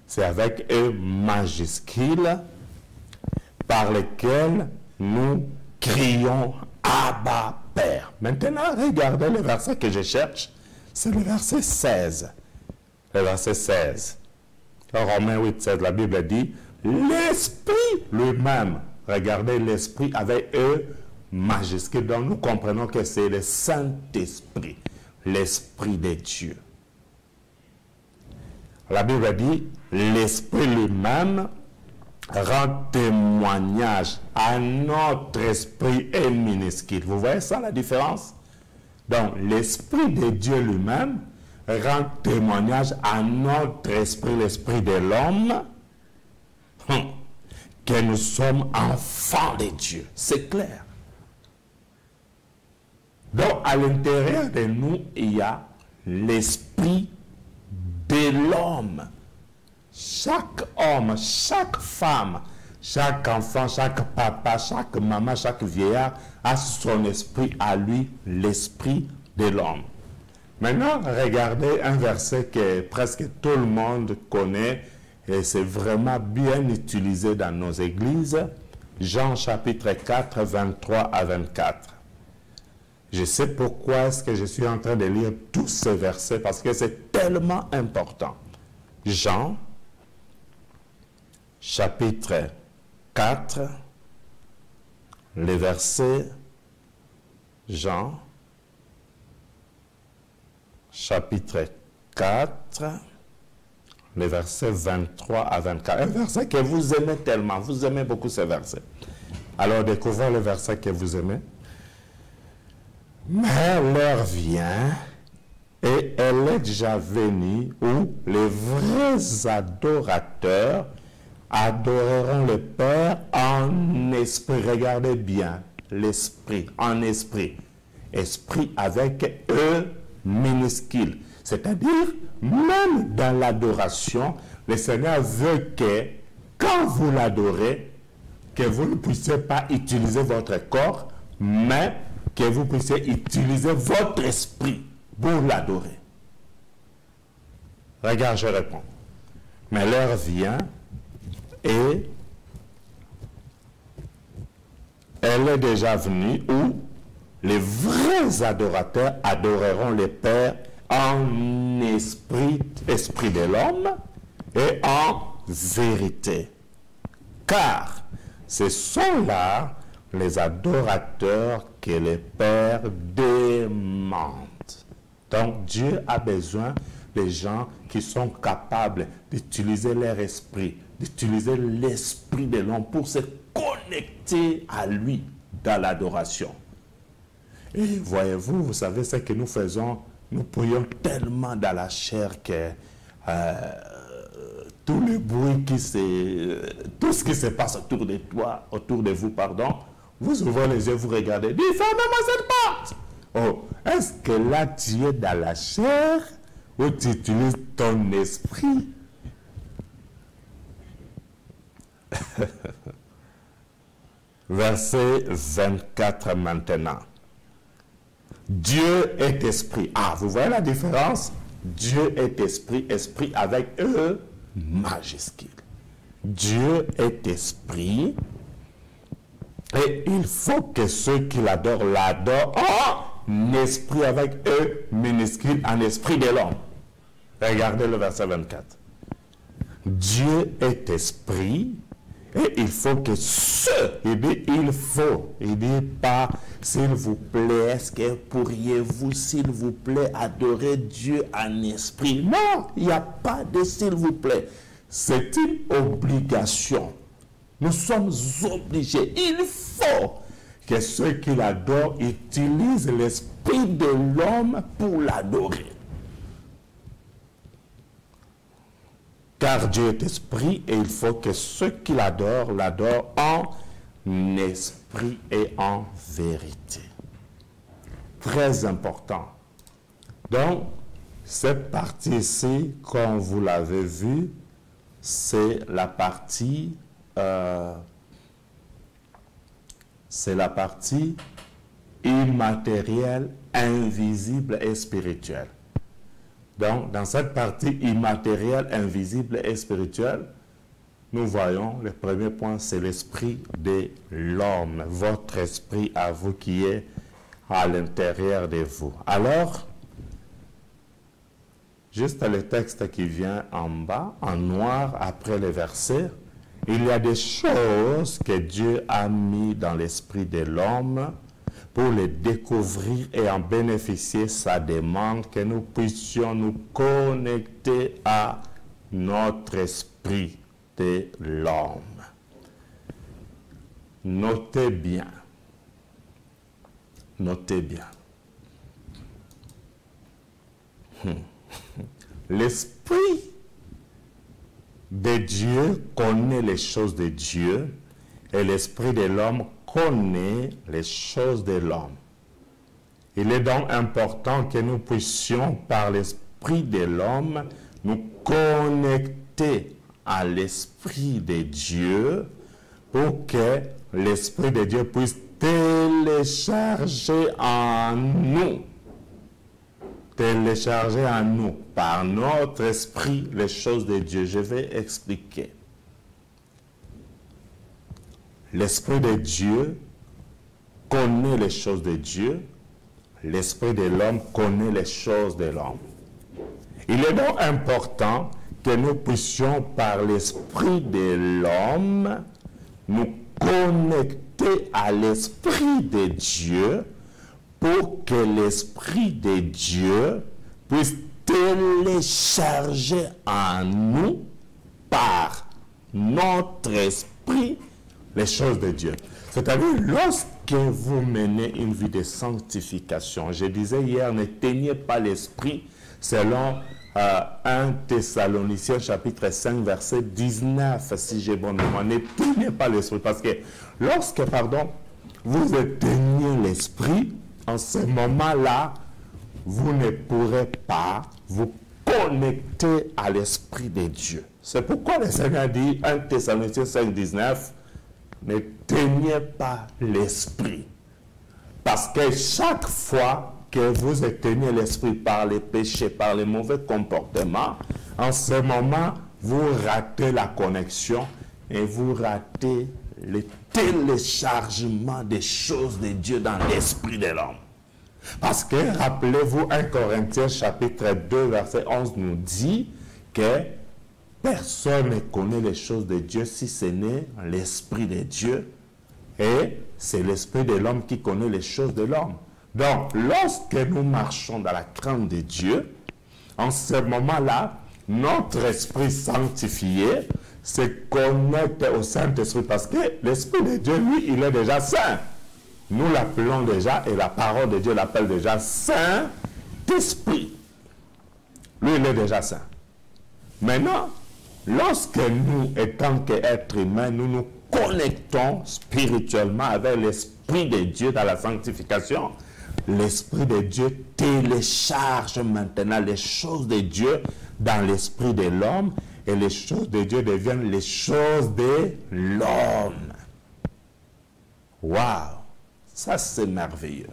c'est avec un majuscule, par lequel nous crions Abba Père. Maintenant, regardez le verset que je cherche. C'est le verset 16. Le verset 16. Romains 8, 16, la Bible dit, l'esprit lui-même. Regardez l'esprit avec E majuscule. Donc nous comprenons que c'est le Saint-Esprit, l'Esprit de Dieu. La Bible dit, l'Esprit lui-même rend témoignage à notre esprit et minuscule. Vous voyez ça, la différence? Donc, l'Esprit de Dieu lui-même rend témoignage à notre esprit, l'esprit de l'homme, que nous sommes enfants de Dieu. C'est clair. Donc, à l'intérieur de nous, il y a l'esprit de l'homme. Chaque homme, chaque femme, chaque enfant, chaque papa, chaque maman, chaque vieillard a son esprit à lui, l'esprit de l'homme. Maintenant, regardez un verset que presque tout le monde connaît et c'est vraiment bien utilisé dans nos églises. Jean chapitre 4, 23 à 24. Je sais pourquoi est-ce que je suis en train de lire tous ces versets, parce que c'est tellement important. Jean chapitre 4, les versets, Jean, chapitre 4, les versets 23 à 24. Un verset que vous aimez tellement, vous aimez beaucoup ce verset. Alors découvrez le verset que vous aimez. Mais l'heure vient, et elle est déjà venue, où les vrais adorateurs adoreront le Père en esprit. Regardez bien, l'esprit, en esprit. Esprit avec E minuscule. C'est-à-dire, même dans l'adoration, le Seigneur veut que, quand vous l'adorez, que vous ne puissiez pas utiliser votre corps, mais que vous puissiez utiliser votre esprit pour l'adorer. Regarde, je réponds. Mais l'heure vient et elle est déjà venue où les vrais adorateurs adoreront le Père en esprit de l'homme et en vérité. Car ce sont là les adorateurs que le Père demande. Donc Dieu a besoin des gens qui sont capables d'utiliser leur esprit, d'utiliser l'esprit de l'homme pour se connecter à lui dans l'adoration. Et voyez-vous, vous savez ce que nous faisons, nous prions tellement dans la chair que tout le bruit tout ce qui se passe autour de toi, autour de vous, pardon, vous ouvrez les yeux, vous regardez, dis, fermez-moi cette porte. Oh, est-ce que là tu es dans la chair ou tu utilises ton esprit? Verset 24 maintenant. Dieu est esprit. Ah, vous voyez la différence? Dieu est esprit, esprit avec E majuscule. Dieu est esprit et il faut que ceux qui l'adorent l'adorent en esprit avec E minuscule, en esprit de l'homme. Regardez le verset 24. Dieu est esprit et il faut que ceux, il dit il faut, il dit pas s'il vous plaît, est-ce que pourriez-vous s'il vous plaît adorer Dieu en esprit? Non, il n'y a pas de s'il vous plaît. C'est une obligation. Nous sommes obligés. Il faut que ceux qui l'adorent utilisent l'esprit de l'homme pour l'adorer. Car Dieu est esprit et il faut que ceux qui l'adorent en esprit et en vérité. Très important. Donc, cette partie ici, comme vous l'avez vu, c'est la partie immatérielle, invisible et spirituelle. Donc, dans cette partie immatérielle, invisible et spirituelle, nous voyons, le premier point, c'est l'esprit de l'homme, votre esprit à vous qui est à l'intérieur de vous. Alors, juste le texte qui vient en bas, en noir, après les versets, il y a des choses que Dieu a mis dans l'esprit de l'homme pour les découvrir et en bénéficier. Ça demande que nous puissions nous connecter à notre esprit de l'homme. Notez bien. Notez bien. L'esprit de Dieu connaît les choses de Dieu et l'esprit de l'homme connaît les choses de l'homme. Il est donc important que nous puissions, par l'esprit de l'homme, nous connecter à l'esprit de Dieu pour que l'esprit de Dieu puisse télécharger en nous par notre esprit les choses de Dieu. Je vais expliquer. L'esprit de Dieu connaît les choses de Dieu. L'esprit de l'homme connaît les choses de l'homme. Il est donc important que nous puissions, par l'esprit de l'homme, nous connecter à l'esprit de Dieu pour que l'esprit de Dieu puisse télécharger en nous par notre esprit les choses de Dieu. C'est-à-dire, lorsque vous menez une vie de sanctification, je disais hier, n'éteignez pas l'esprit selon 1 Thessaloniciens chapitre 5 verset 19, si j'ai bon mémoire. N'éteignez pas l'esprit, parce que lorsque, vous éteignez l'esprit, en ce moment-là, vous ne pourrez pas vous connecter à l'esprit de Dieu. C'est pourquoi le Seigneur dit, 1 Thessaloniciens 5, 19, n'éteignez pas l'esprit. Parce que chaque fois que vous éteignez l'esprit par les péchés, par les mauvais comportements, en ce moment, vous ratez la connexion et vous ratez le téléchargement des choses de Dieu dans l'esprit de l'homme. Parce que, rappelez-vous, 1 Corinthiens chapitre 2, verset 11 nous dit que personne ne connaît les choses de Dieu si ce n'est l'esprit de Dieu. Et c'est l'esprit de l'homme qui connaît les choses de l'homme. Donc, lorsque nous marchons dans la crainte de Dieu, en ce moment-là, notre esprit sanctifié se connecte au Saint-Esprit parce que l'Esprit de Dieu, lui, il est déjà saint. Nous l'appelons déjà, et la parole de Dieu l'appelle déjà Saint-Esprit. Lui, il est déjà saint. Maintenant, lorsque nous, étant qu'êtres humains, nous nous connectons spirituellement avec l'Esprit de Dieu dans la sanctification, l'Esprit de Dieu télécharge maintenant les choses de Dieu dans l'esprit de l'homme et les choses de Dieu deviennent les choses de l'homme. Waouh! Ça, c'est merveilleux.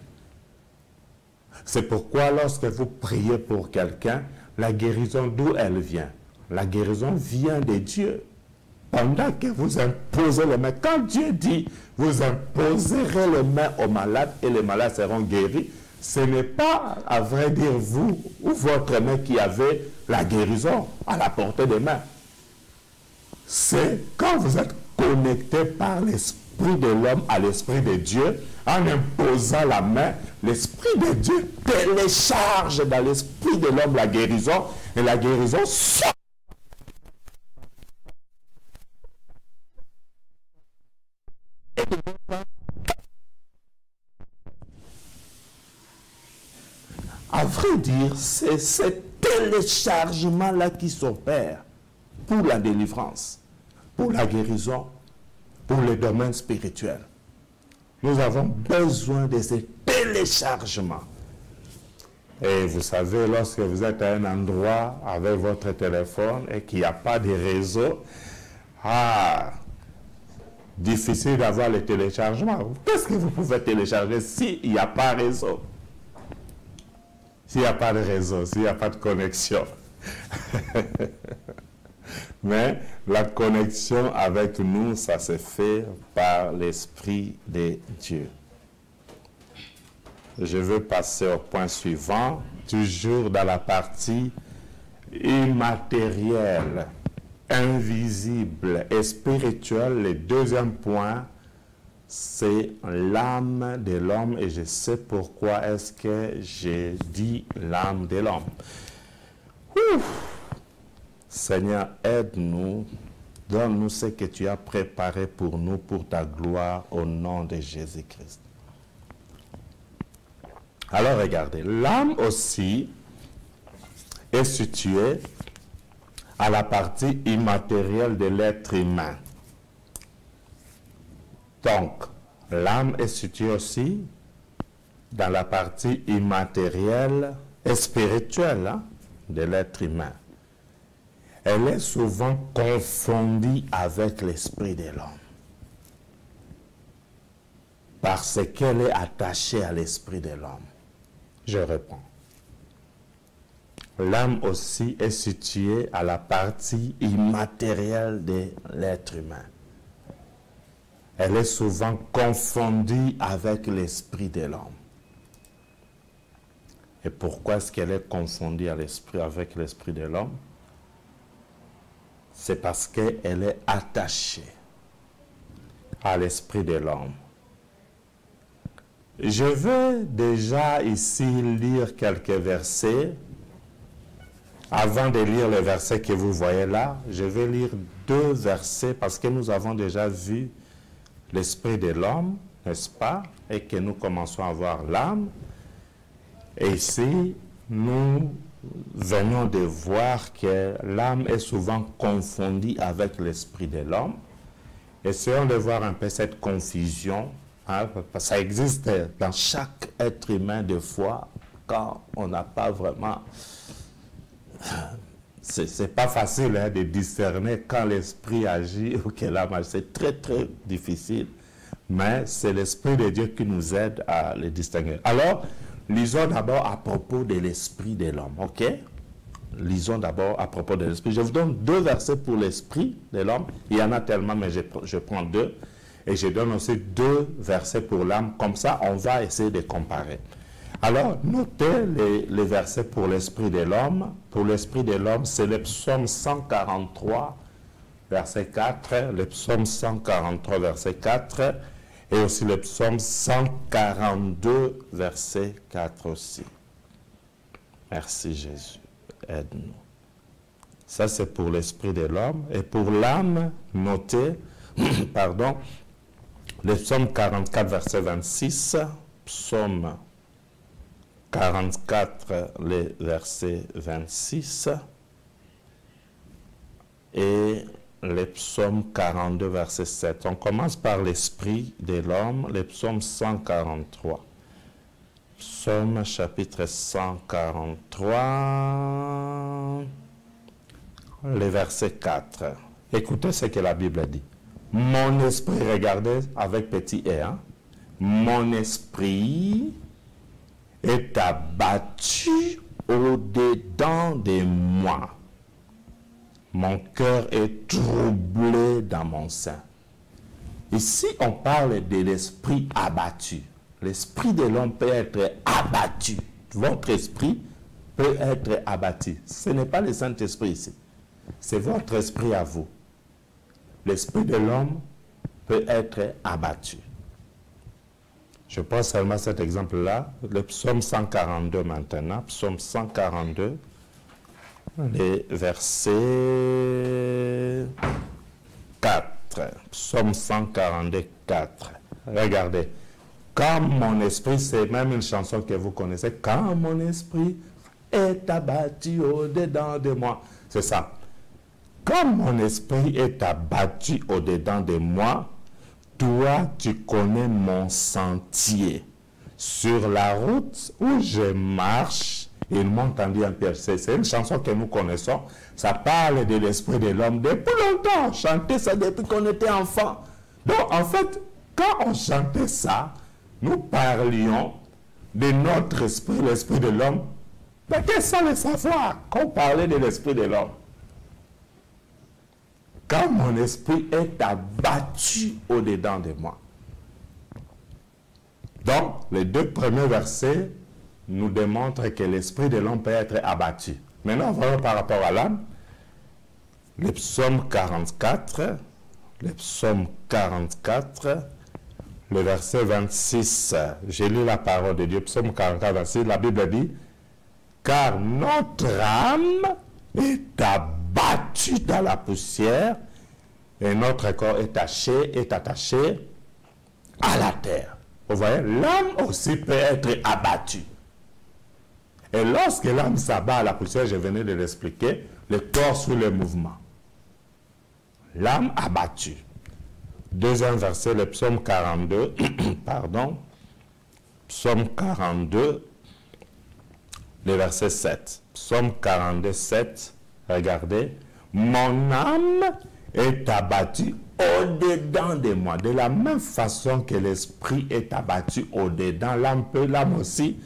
C'est pourquoi lorsque vous priez pour quelqu'un, la guérison, d'où elle vient? La guérison vient de Dieu. Pendant que vous imposez les mains, quand Dieu dit, vous imposerez les mains aux malades et les malades seront guéris, ce n'est pas, à vrai dire, vous ou votre main qui avez la guérison à la portée des mains. C'est quand vous êtes connecté par l'esprit de l'homme à l'esprit de Dieu, en imposant la main, l'esprit de Dieu télécharge dans l'esprit de l'homme la guérison, et la guérison sort. À vrai dire, c'est ce téléchargement-là qui s'opère pour la délivrance, pour la guérison, pour le domaine spirituel. Nous avons besoin de ce téléchargement. Et vous savez, lorsque vous êtes à un endroit avec votre téléphone et qu'il n'y a pas de réseau, difficile d'avoir le téléchargement. Qu'est-ce que vous pouvez télécharger s'il n'y a pas de réseau? S'il n'y a pas de réseau, s'il n'y a pas de connexion. Mais la connexion avec nous, ça se fait par l'Esprit de Dieu. Je veux passer au point suivant, toujours dans la partie immatérielle, invisible et spirituelle. Le deuxième point, c'est l'âme de l'homme, et je sais pourquoi est-ce que j'ai dit l'âme de l'homme. Seigneur, aide-nous, donne-nous ce que tu as préparé pour nous, pour ta gloire, au nom de Jésus-Christ. Alors regardez, l'âme aussi est située à la partie immatérielle de l'être humain. Donc, l'âme est située aussi dans la partie immatérielle et spirituelle de l'être humain. Elle est souvent confondue avec l'esprit de l'homme. Parce qu'elle est attachée à l'esprit de l'homme. Je réponds. L'âme aussi est située à la partie immatérielle de l'être humain. Elle est souvent confondue avec l'esprit de l'homme. Et pourquoi est-ce qu'elle est confondue avec l'esprit de l'homme? C'est parce qu'elle est attachée à l'esprit de l'homme. Je vais déjà ici lire quelques versets. Avant de lire les versets que vous voyez là, je vais lire 2 versets parce que nous avons déjà vu l'esprit de l'homme, n'est-ce pas? Et que nous commençons à voir l'âme. Et ici, nous venons de voir que l'âme est souvent confondue avec l'esprit de l'homme. Essayons de voir un peu cette confusion. Ça existe dans chaque être humain des fois, quand on n'a pas vraiment... C'est pas facile de discerner quand l'esprit agit ou que l'âme agit. C'est très très difficile mais c'est l'Esprit de Dieu qui nous aide à les distinguer. Alors, lisons d'abord à propos de l'esprit de l'homme, ok? Lisons d'abord à propos de l'esprit. Je vous donne 2 versets pour l'esprit de l'homme. Il y en a tellement, mais je prends 2. Et je donne aussi 2 versets pour l'âme. Comme ça, on va essayer de comparer. Alors, notez les versets pour l'esprit de l'homme. Pour l'esprit de l'homme, c'est le psaume 143, verset 4. Le psaume 143, verset 4. Et aussi le psaume 142, verset 4 aussi. Merci Jésus. Aide-nous. Ça, c'est pour l'esprit de l'homme. Et pour l'âme, notez, pardon, le psaume 44, verset 26. Psaume 44, le verset 26. Et le psaume 42, verset 7. On commence par l'esprit de l'homme, le psaume 143. Psaume chapitre 143, le verset 4. Écoutez ce que la Bible dit. Mon esprit, regardez avec petit « e », mon esprit est abattu au-dedans de moi. Mon cœur est troublé dans mon sein. Ici, on parle de l'esprit abattu. L'esprit de l'homme peut être abattu. Votre esprit peut être abattu. Ce n'est pas le Saint-Esprit ici. C'est votre esprit à vous. L'esprit de l'homme peut être abattu. Je prends seulement cet exemple-là. Le psaume 142 maintenant. Psaume 142. Les versets 4. Psaume 142, 4. Regardez. Quand mon esprit, c'est même une chanson que vous connaissez. Quand mon esprit est abattu au-dedans de moi. C'est ça. Quand mon esprit est abattu au-dedans de moi, toi, tu connais mon sentier. Sur la route où je marche, ils m'ont entendu un peu. C'est une chanson que nous connaissons. Ça parle de l'esprit de l'homme depuis longtemps. On chantait ça depuis qu'on était enfant. Donc, en fait, quand on chantait ça, nous parlions de notre esprit, l'esprit de l'homme, peut-être sans le savoir qu'on parlait de l'esprit de l'homme. Quand mon esprit est abattu au-dedans de moi. Donc, les 2 premiers versets nous démontrent que l'esprit de l'homme peut être abattu. Maintenant, voyons par rapport à l'âme. Le psaume 44, le psaume 44, le verset 26, j'ai lu la parole de Dieu, psaume 44, 26, la Bible dit, « Car notre âme est abattue dans la poussière et notre corps est attaché à la terre. » Vous voyez, l'âme aussi peut être abattue. Et lorsque l'âme s'abat à la poussière, je venais de l'expliquer, le corps suit le mouvement. L'âme abattue. Deuxième verset, le psaume 42, pardon, psaume 42, le verset 7. Psaume 42, 7, regardez. Mon âme est abattue au-dedans de moi. De la même façon que l'esprit est abattu au-dedans, l'âme aussi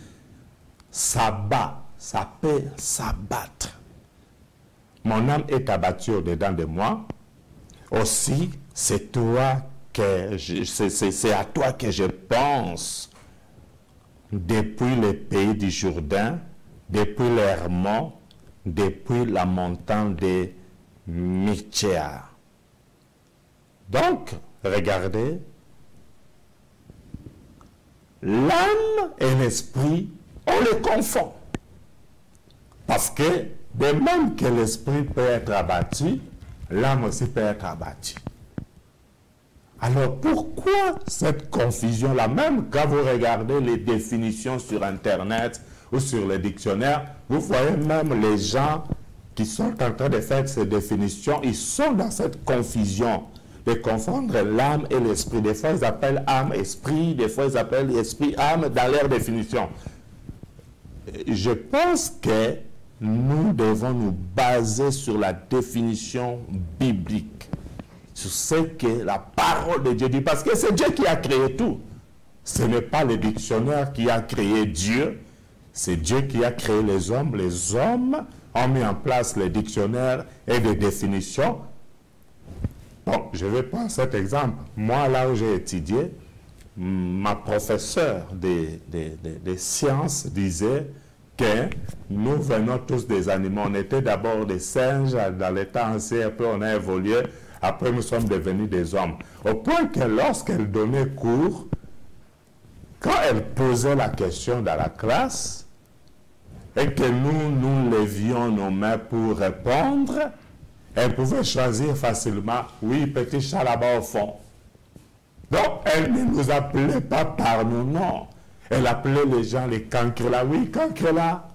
s'abat, ça peut s'abattre. Mon âme est abattue au-dedans de moi. Aussi, c'est à toi que je pense depuis le pays du Jourdain, depuis l'Hermon, depuis la montagne de Mythéa. Donc, regardez, l'âme et l'esprit, on les confond. Parce que, de même que l'esprit peut être abattu, l'âme aussi peut être abattue. Alors, pourquoi cette confusion-là? Même quand vous regardez les définitions sur Internet ou sur les dictionnaires, vous voyez même les gens qui sont en train de faire ces définitions, ils sont dans cette confusion de confondre l'âme et l'esprit. Des fois, ils appellent âme, esprit, des fois, ils appellent esprit, âme dans leur définition. Je pense que nous devons nous baser sur la définition biblique, sur ce que la parole de Dieu dit. Parce que c'est Dieu qui a créé tout. Ce n'est pas le dictionnaire qui a créé Dieu. C'est Dieu qui a créé les hommes. Les hommes ont mis en place les dictionnaires et des définitions. Bon, je vais prendre cet exemple. Moi, là où j'ai étudié, ma professeure des sciences disait que nous venons tous des animaux. On était d'abord des singes dans l'état ancien, après on a évolué, après nous sommes devenus des hommes. Au point que lorsqu'elle donnait cours, quand elle posait la question dans la classe, et que nous levions nos mains pour répondre, elle pouvait choisir facilement, oui, petit chat là-bas au fond. Donc, elle ne nous appelait pas par nos noms. Elle appelait les gens les cancrelats. Oui, cancrelats.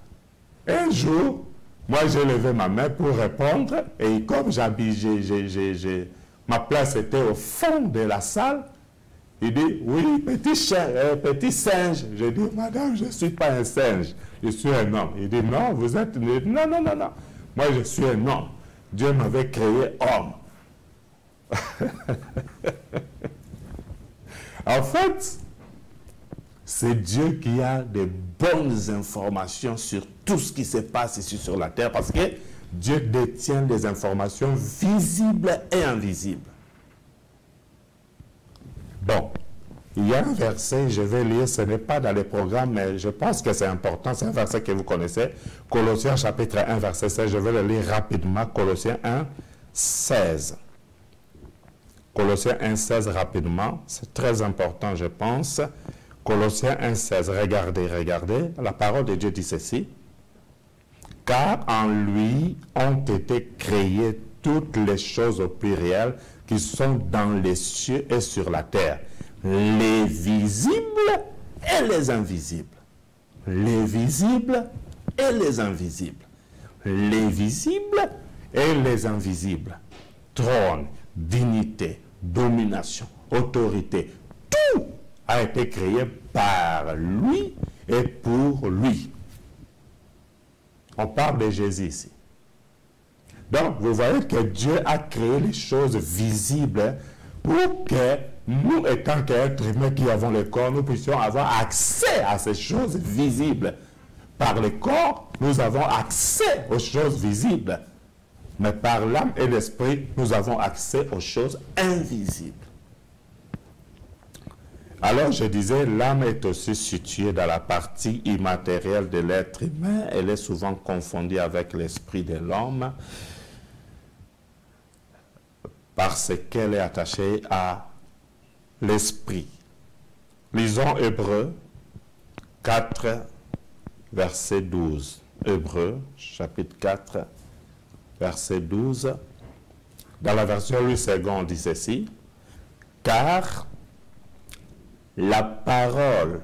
Un jour, moi, j'ai levé ma main pour répondre, et comme ma place était au fond de la salle, il dit, oui, petit singe. Je dis, madame, je ne suis pas un singe, je suis un homme. Il dit, non, vous êtes... Non, non, non, non. Moi, je suis un homme. Dieu m'avait créé homme. En fait, c'est Dieu qui a de bonnes informations sur tout ce qui se passe ici sur la terre, parce que Dieu détient des informations visibles et invisibles. Bon, il y a un verset, je vais lire, ce n'est pas dans les programmes, mais je pense que c'est important, c'est un verset que vous connaissez, Colossiens chapitre 1, verset 16, je vais le lire rapidement, Colossiens 1, 16. Colossiens 1, 16 rapidement, c'est très important je pense. Colossiens 1, 16, regardez, la parole de Dieu dit ceci. Car en lui ont été créées toutes les choses au pluriel qui sont dans les cieux et sur la terre, les visibles et les invisibles. Les visibles et les invisibles. Les visibles et les invisibles. Trône, dignité, domination, autorité, tout a été créé par lui et pour lui. On parle de Jésus ici. Donc, vous voyez que Dieu a créé les choses visibles pour que nous, étant qu'êtres humains qui avons le corps, nous puissions avoir accès à ces choses visibles. Par le corps, nous avons accès aux choses visibles. Mais par l'âme et l'esprit, nous avons accès aux choses invisibles. Alors je disais, l'âme est aussi située dans la partie immatérielle de l'être humain. Elle est souvent confondue avec l'esprit de l'homme parce qu'elle est attachée à l'esprit. Lisons Hébreux 4, verset 12. Hébreux, chapitre 4, verset 12. Dans la version Louis II, on dit ceci. Car la parole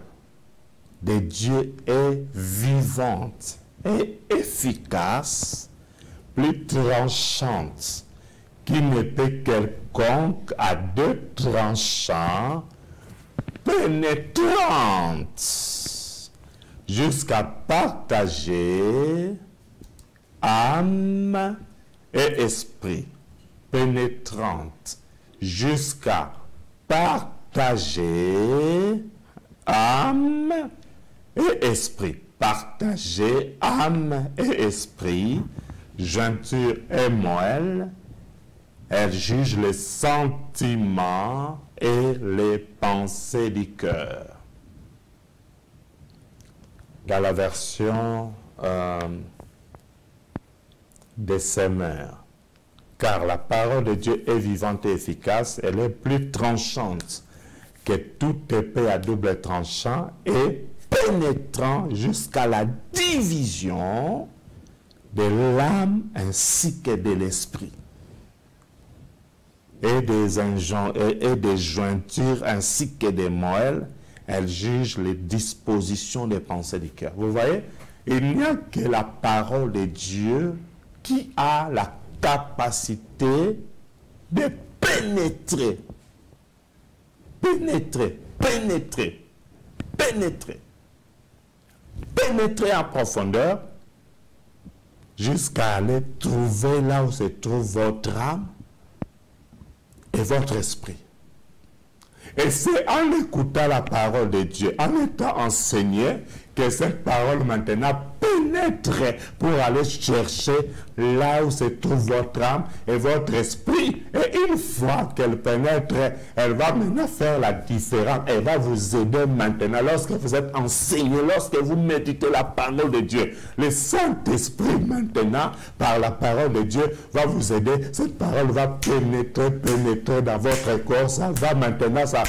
de Dieu est vivante et efficace, plus tranchante qu'une épée quelconque à deux tranchants, pénétrante jusqu'à partager âme et esprit, pénétrante jusqu'à partager âme et esprit. Partager âme et esprit, jointure et moelle. Elle juge les sentiments et les pensées du cœur. Dans la version des Semeurs, car la parole de Dieu est vivante et efficace, elle est plus tranchante que toute épée à double tranchant et pénétrant jusqu'à la division de l'âme ainsi que de l'esprit et des jointures ainsi que des moelles. Elle juge les dispositions des pensées du cœur. Vous voyez, il n'y a que la parole de Dieu qui a la capacité de pénétrer en profondeur jusqu'à aller trouver là où se trouve votre âme et votre esprit. Et c'est en écoutant la parole de Dieu, en étant enseigné, que cette parole maintenant pénètre pour aller chercher là où se trouve votre âme et votre esprit. Et une fois qu'elle pénètre, elle va maintenant faire la différence. Elle va vous aider maintenant lorsque vous êtes enseigné, lorsque vous méditez la parole de Dieu. Le Saint-Esprit maintenant, par la parole de Dieu, va vous aider. Cette parole va pénétrer dans votre corps. Ça va maintenant, ça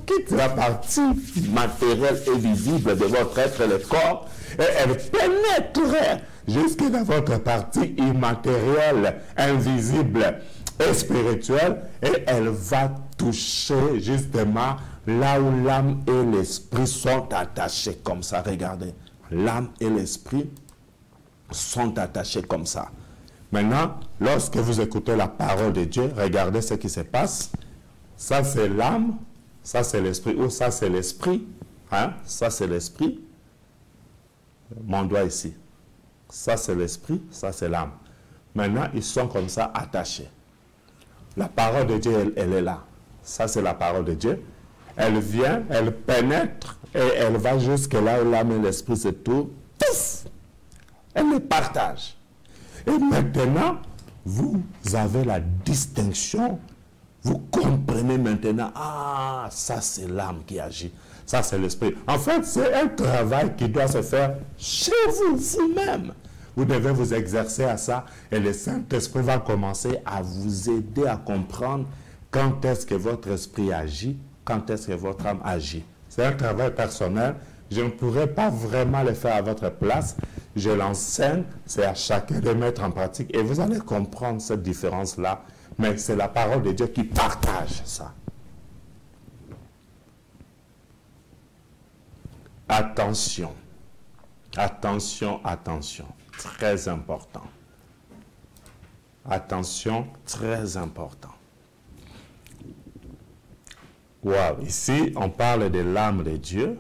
quitte la partie matérielle et visible de votre être, le corps, et elle pénétrerait jusque dans votre partie immatérielle, invisible et spirituelle, et elle va toucher justement là où l'âme et l'esprit sont attachés comme ça. Regardez, l'âme et l'esprit sont attachés comme ça. Maintenant, lorsque vous écoutez la parole de Dieu, regardez ce qui se passe. Ça c'est l'âme, ça c'est l'esprit, ou ça c'est l'esprit, hein? Ça c'est l'esprit. Mon doigt ici. Ça c'est l'esprit, ça c'est l'âme. Maintenant, ils sont comme ça attachés. La parole de Dieu, elle est là. Ça c'est la parole de Dieu. Elle vient, elle pénètre et elle va jusque là où l'âme et l'esprit se trouvent. Pouf! Elle les partage. Et maintenant, vous avez la distinction. Vous comprenez maintenant, ah, ça c'est l'âme qui agit. Ça, c'est l'esprit. En fait, c'est un travail qui doit se faire chez vous, vous-même. Vous devez vous exercer à ça et le Saint-Esprit va commencer à vous aider à comprendre quand est-ce que votre esprit agit, quand est-ce que votre âme agit. C'est un travail personnel. Je ne pourrais pas vraiment le faire à votre place. Je l'enseigne, c'est à chacun de mettre en pratique et vous allez comprendre cette différence-là. Mais c'est la parole de Dieu qui partage ça. Attention, attention, attention, très important. Attention, très important. Wow, ici, on parle de l'âme de Dieu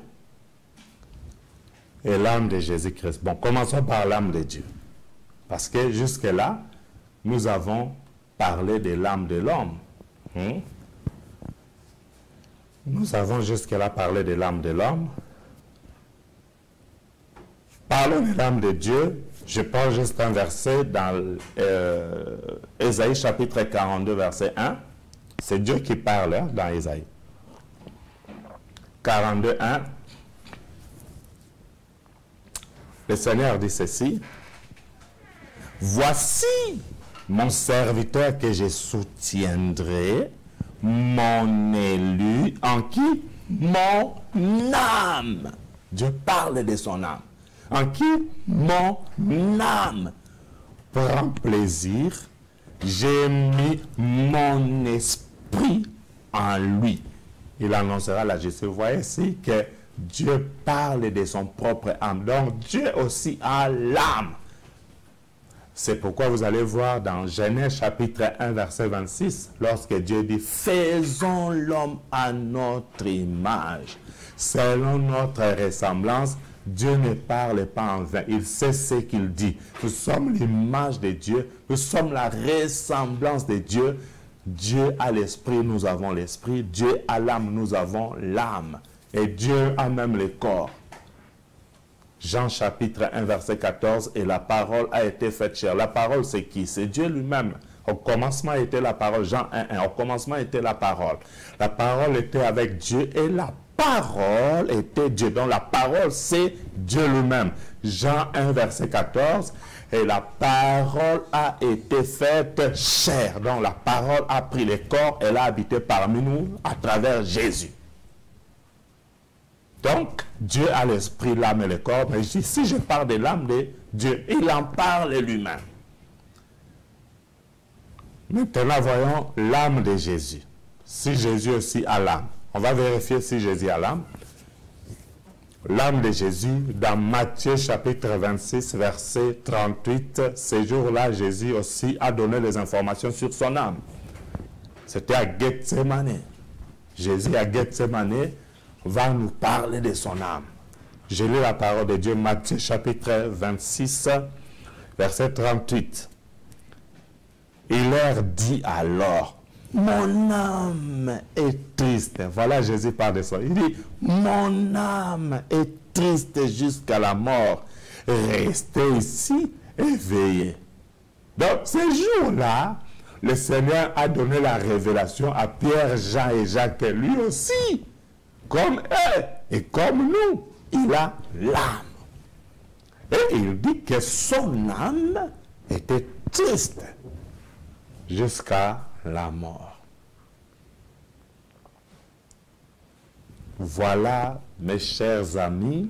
et l'âme de Jésus-Christ. Bon, commençons par l'âme de Dieu. Parce que jusque-là, nous avons parlé de l'âme de l'homme. Nous avons jusque-là parlé de l'âme de l'homme. Parlons de l'âme de Dieu. Je prends juste un verset dans Ésaïe chapitre 42, verset 1. C'est Dieu qui parle hein, dans Ésaïe. 42, 1. Le Seigneur dit ceci. Voici mon serviteur que je soutiendrai, mon élu, en qui mon âme. Dieu parle de son âme. En qui mon âme prend plaisir, j'ai mis mon esprit en lui. Il annoncera la justice. Vous voyez ici que Dieu parle de son propre âme. Donc Dieu aussi a l'âme. C'est pourquoi vous allez voir dans Genèse chapitre 1 verset 26, lorsque Dieu dit « Faisons l'homme à notre image, selon notre ressemblance ». Dieu ne parle pas en vain, il sait ce qu'il dit. Nous sommes l'image de Dieu, nous sommes la ressemblance de Dieu. Dieu a l'esprit, nous avons l'esprit. Dieu a l'âme, nous avons l'âme. Et Dieu a même le corps. Jean chapitre 1 verset 14, et la parole a été faite chair. La parole c'est qui? C'est Dieu lui-même. Au commencement était la parole. Jean 1.1. Au commencement était la parole. La parole était avec Dieu et la parole était Dieu. Donc la parole c'est Dieu lui-même. Jean 1 verset 14. Et la parole a été faite chair. Donc la parole a pris le corps. Elle a habité parmi nous à travers Jésus. Donc Dieu a l'esprit, l'âme et le corps. Mais si je parle de l'âme de Dieu, il en parle lui-même. Maintenant, voyons l'âme de Jésus. Si Jésus aussi a l'âme. On va vérifier si Jésus a l'âme. L'âme de Jésus, dans Matthieu chapitre 26, verset 38, ces jours-là, Jésus aussi a donné des informations sur son âme. C'était à Gethsémane. Jésus à Gethsémane va nous parler de son âme. Je lis la parole de Dieu, Matthieu chapitre 26, verset 38. Il leur dit alors, mon âme est triste. Voilà, Jésus parle de ça. Il dit, mon âme est triste jusqu'à la mort. Restez ici et veillez. Donc, ces jours-là, le Seigneur a donné la révélation à Pierre, Jean et Jacques, lui aussi, comme eux et comme nous, il a l'âme. Et il dit que son âme était triste jusqu'à la mort. Voilà, mes chers amis,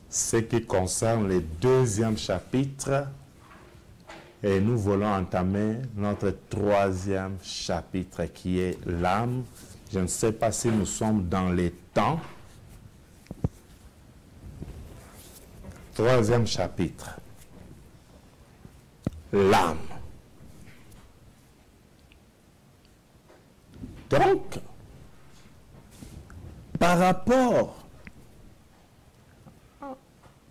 ce qui concerne le 2e chapitre. Et nous voulons entamer notre 3e chapitre qui est l'âme. Je ne sais pas si nous sommes dans les temps. 3e chapitre. L'âme. Donc, par rapport,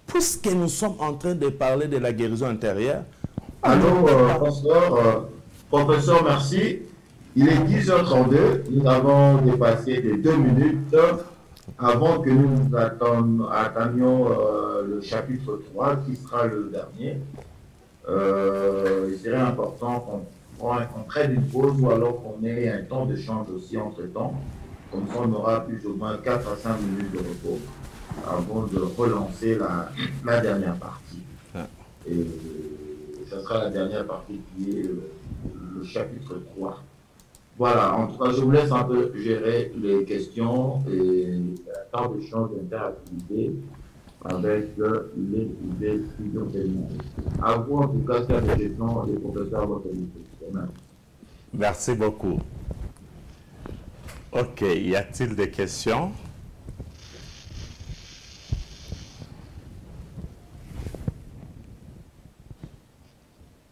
puisque nous sommes en train de parler de la guérison intérieure, allô, professeur, merci. Il est 10h32. Nous avons dépassé de 2 minutes avant que nous atteignions le chapitre 3, qui sera le dernier. Il serait important qu'on prenne une pause ou alors qu'on ait un temps d'échange aussi entre-temps. Comme ça, on aura plus ou moins 4 à 5 minutes de repos avant de relancer la dernière partie. Et ce sera la dernière partie qui est le chapitre 3. Voilà, en tout cas, je vous laisse un peu gérer les questions et la temps d'échange d'interactivité avec les studios témoins. À vous, en tout cas, s'il y a des questions, des professeurs à votre disposition. Merci beaucoup. Ok, y a-t-il des questions?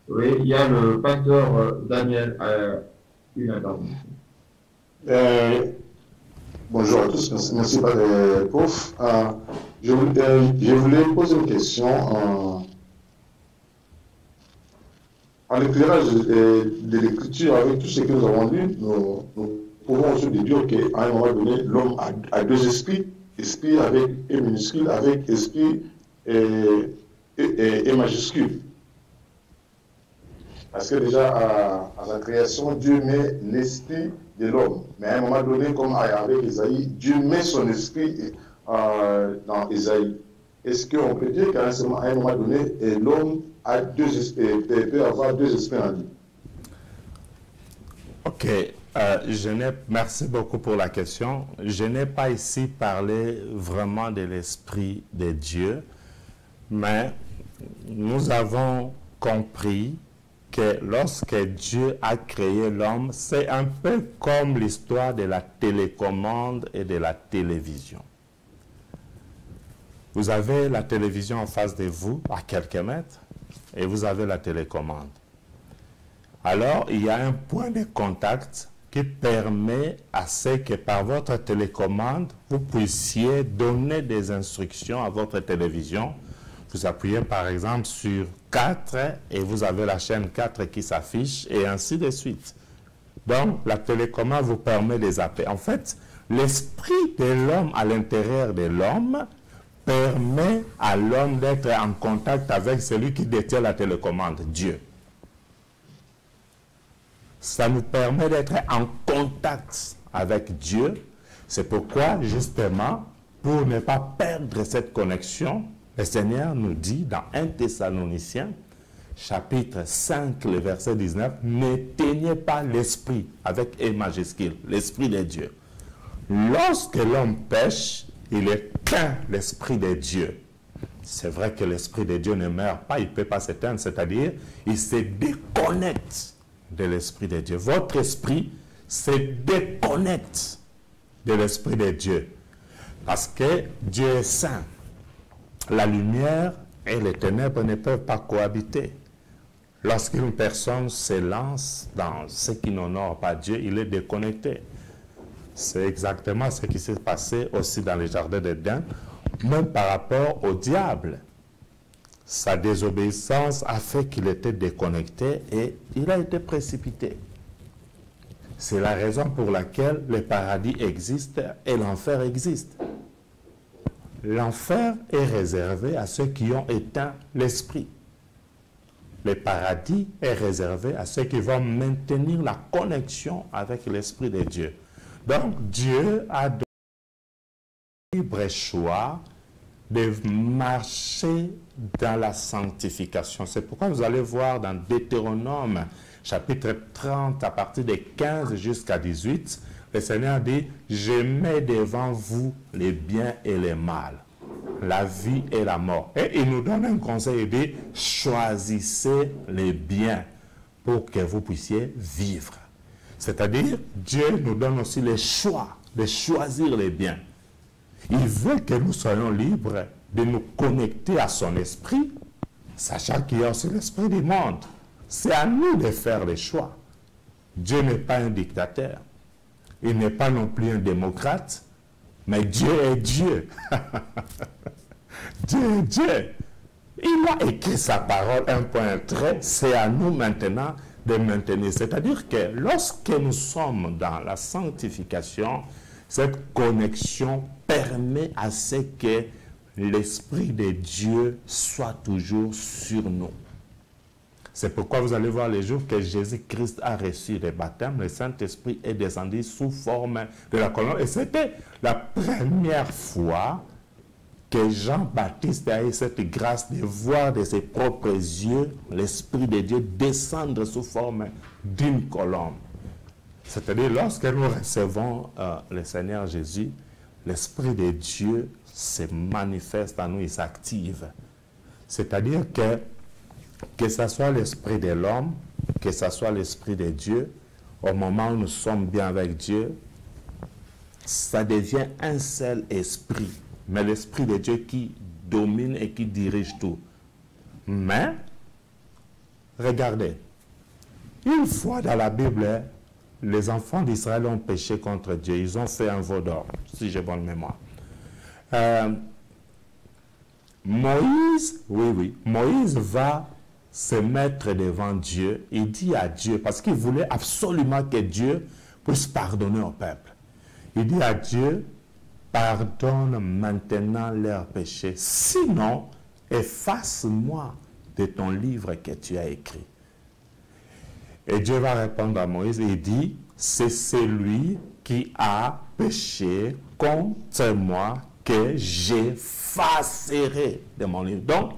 Oui, il y a le pasteur Daniel une intervention. Bonjour à tous, merci par les profs. Je voulais poser une question en éclairage de l'écriture avec tout ce que nous avons lu. Nous pouvons aussi déduire qu'à un moment donné, l'homme a 2 esprits, esprit avec E minuscule, avec esprit et majuscule. Parce que déjà, à la création, Dieu met l'esprit de l'homme. Mais à un moment donné, comme avec Isaïe, Dieu met son esprit dans Isaïe. Est-ce qu'on peut dire qu'à un moment donné, l'homme a 2 esprits, peut avoir 2 esprits en lui? Ok, merci beaucoup pour la question. Je n'ai pas ici parlé vraiment de l'esprit de Dieu, mais nous avons compris que lorsque Dieu a créé l'homme, c'est un peu comme l'histoire de la télécommande et de la télévision. Vous avez la télévision en face de vous, à quelques mètres, et vous avez la télécommande. Alors, il y a un point de contact qui permet à ce que par votre télécommande, vous puissiez donner des instructions à votre télévision. Vous appuyez par exemple sur 4 et vous avez la chaîne 4 qui s'affiche et ainsi de suite. Donc, la télécommande vous permet de zapper. En fait, l'esprit de l'homme à l'intérieur de l'homme permet à l'homme d'être en contact avec celui qui détient la télécommande, Dieu. Ça nous permet d'être en contact avec Dieu. C'est pourquoi, justement, pour ne pas perdre cette connexion, le Seigneur nous dit dans 1 Thessaloniciens, chapitre 5, le verset 19, « N'éteignez pas l'esprit, avec E majuscule, l'esprit de Dieu. » Lorsque l'homme pêche, il éteint l'esprit de Dieu. C'est vrai que l'esprit de Dieu ne meurt pas, il ne peut pas s'éteindre, c'est-à-dire, il se déconnecte de l'esprit de Dieu. Votre esprit se déconnecte de l'esprit de Dieu. Parce que Dieu est saint. La lumière et les ténèbres ne peuvent pas cohabiter. Lorsqu'une personne se lance dans ce qui n'honore pas Dieu, il est déconnecté. C'est exactement ce qui s'est passé aussi dans le jardin d'Éden, même par rapport au diable. Sa désobéissance a fait qu'il était déconnecté et il a été précipité. C'est la raison pour laquelle le paradis existe et l'enfer existe. L'enfer est réservé à ceux qui ont éteint l'esprit. Le paradis est réservé à ceux qui vont maintenir la connexion avec l'Esprit de Dieu. Donc, Dieu a donné le libre choix de marcher dans la sanctification. C'est pourquoi vous allez voir dans Deutéronome, chapitre 30, à partir de 15 jusqu'à 18, le Seigneur dit, « Je mets devant vous les biens et les mal, la vie et la mort. » Et il nous donne un conseil, il dit, « Choisissez les biens pour que vous puissiez vivre. » C'est-à-dire, Dieu nous donne aussi le choix de choisir les biens. Il veut que nous soyons libres de nous connecter à son esprit, sachant qu'il y a aussi l'esprit du monde. C'est à nous de faire les choix. Dieu n'est pas un dictateur. Il n'est pas non plus un démocrate, mais Dieu est Dieu. Dieu est Dieu. Il a écrit sa parole, un point, un trait. C'est à nous maintenant de maintenir. C'est-à-dire que lorsque nous sommes dans la sanctification, cette connexion permet à ce que l'Esprit de Dieu soit toujours sur nous. C'est pourquoi vous allez voir les jours que Jésus-Christ a reçu le baptême, le Saint-Esprit est descendu sous forme de la colombe. Et c'était la première fois que Jean-Baptiste a eu cette grâce de voir de ses propres yeux l'Esprit de Dieu descendre sous forme d'une colombe. C'est-à-dire, lorsque nous recevons le Seigneur Jésus, l'Esprit de Dieu se manifeste en nous, il s'active. C'est-à-dire que ce soit l'Esprit de l'homme, que ce soit l'Esprit de Dieu, au moment où nous sommes bien avec Dieu, ça devient un seul esprit. Mais l'Esprit de Dieu qui domine et qui dirige tout. Mais, regardez, une fois dans la Bible, les enfants d'Israël ont péché contre Dieu. Ils ont fait un veau d'or, si j'ai bonne mémoire. Moïse va se mettre devant Dieu. Il dit à Dieu, parce qu'il voulait absolument que Dieu puisse pardonner au peuple. Il dit à Dieu, pardonne maintenant leurs péchés. Sinon, efface-moi de ton livre que tu as écrit. Et Dieu va répondre à Moïse et il dit, c'est celui qui a péché contre moi que j'effacerai de mon livre. Donc,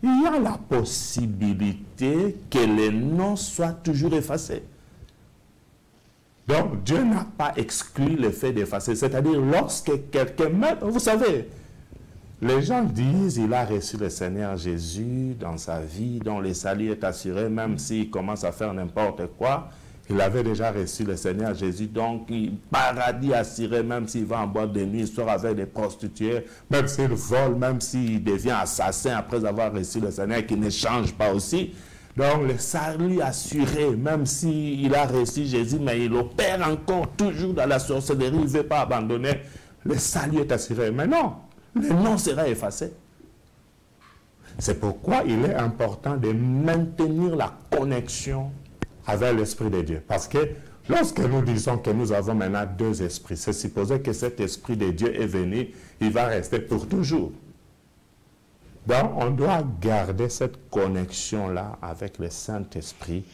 il y a la possibilité que les noms soient toujours effacés. Donc, Dieu n'a pas exclu le fait d'effacer. C'est-à-dire, lorsque quelqu'un meurt, vous savez, les gens disent, il a reçu le Seigneur Jésus dans sa vie, dont le salut est assuré, même s'il commence à faire n'importe quoi. Il avait déjà reçu le Seigneur Jésus, donc paradis assuré, même s'il va en boîte de nuit, il sort avec des prostituées, même s'il vole, même s'il devient assassin après avoir reçu le Seigneur, qui ne change pas aussi. Donc le salut assuré, même s'il a reçu Jésus, mais il opère encore toujours dans la sorcellerie, il ne veut pas abandonner, le salut est assuré. Mais non, le nom sera effacé. C'est pourquoi il est important de maintenir la connexion avec l'Esprit de Dieu. Parce que lorsque nous disons que nous avons maintenant deux esprits, c'est supposé que cet Esprit de Dieu est venu, il va rester pour toujours. Donc, on doit garder cette connexion-là avec le Saint-Esprit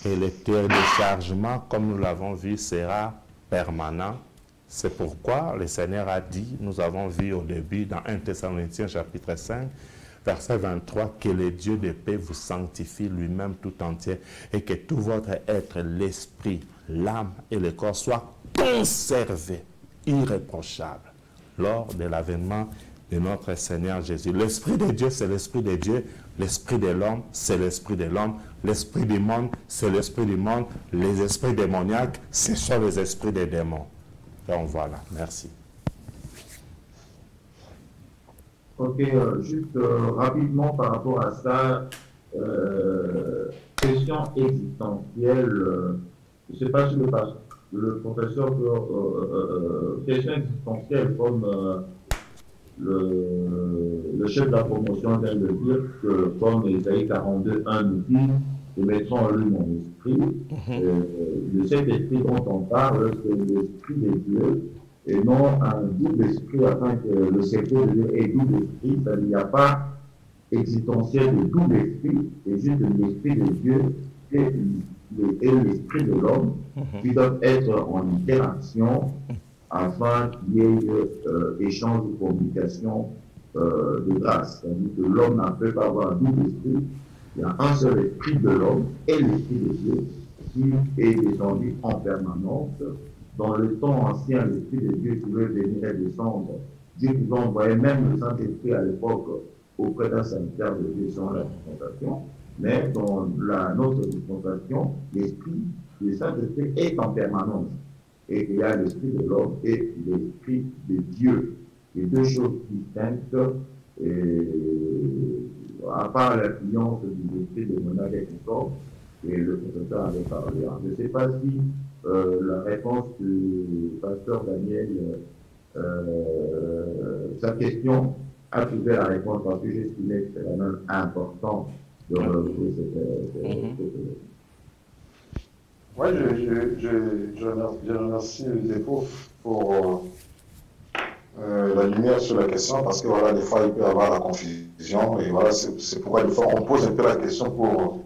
et le téléchargement, comme nous l'avons vu, sera permanent. C'est pourquoi le Seigneur a dit, nous avons vu au début dans 1 Thessaloniciens chapitre 5, verset 23, que le Dieu de paix vous sanctifie lui-même tout entier et que tout votre être, l'esprit, l'âme et le corps soient conservés, irréprochables, lors de l'avènement de notre Seigneur Jésus. L'Esprit de Dieu, c'est l'Esprit de Dieu. L'Esprit de l'homme, c'est l'Esprit de l'homme. L'Esprit du monde, c'est l'Esprit du monde. Les esprits démoniaques, ce sont les esprits des démons. Donc voilà, merci. Ok, juste rapidement par rapport à ça, question existentielle, je ne sais pas si le professeur peut, question existentielle comme le chef de la promotion vient de dire que, comme Ésaïe 42.1 nous dit, je mettrai en lui mon esprit. De cet esprit dont on parle, c'est l'esprit de Dieu, et non un double esprit, afin que le secret de Dieu est double esprit. Il n'y a pas existentiel de double esprit, c'est juste l'esprit de Dieu et l'esprit de l'homme qui doivent être en interaction afin qu'il y ait échange de communication de grâce. C'est-à-dire que l'homme ne peut pas avoir un double esprit. Il y a un seul esprit de l'homme et l'esprit de Dieu qui est descendu en permanence. Dans le temps ancien, l'esprit de Dieu pouvait venir et descendre. Dieu pouvait envoyer même le Saint-Esprit à l'époque auprès d'un sanitaire de Dieu selon la dispensation. Mais dans notre dispensation, l'esprit du Saint-Esprit est en permanence. Et il y a l'esprit de l'homme et l'esprit de Dieu. Les deux choses distinctes, à part l'influence du esprit de monade et consorts, et le professeur avait parlé. Je ne sais pas si la réponse du pasteur Daniel, sa question a trouvé la réponse, parce que j'estimais que c'est quand même important de relever cette Oui, je remercie les pauvres pour la lumière sur la question, parce que voilà, des fois il peut y avoir la confusion, et voilà, c'est pourquoi des fois on pose un peu la question pour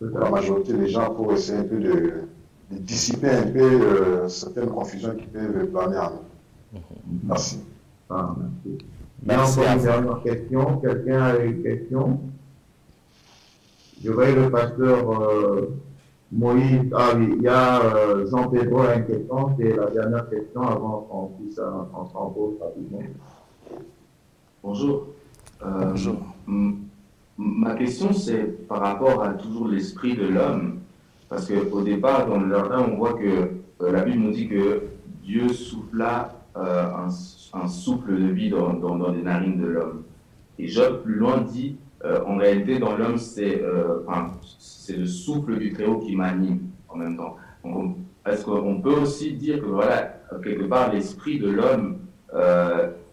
la majorité des gens, pour essayer un peu de dissiper un peu certaines confusions qui peuvent planer en nous. Merci. Ah, merci. Merci à une vous. dernière question. Quelqu'un a une question? Je voyais le pasteur Moïse. Ah oui, il y a Jean-Pedro a une question. C'est la dernière question avant qu'on puisse en pause rapidement. Bonjour. Bonjour. Ma question, c'est par rapport à toujours l'esprit de l'homme. Parce qu'au départ, dans le jardin, on voit que la Bible nous dit que Dieu souffla un souffle de vie dans les narines de l'homme. Et Job, plus loin, dit en réalité, dans l'homme, c'est le souffle du Très-Haut qui m'anime en même temps. Donc, est-ce qu'on peut aussi dire que, voilà, quelque part, l'esprit de l'homme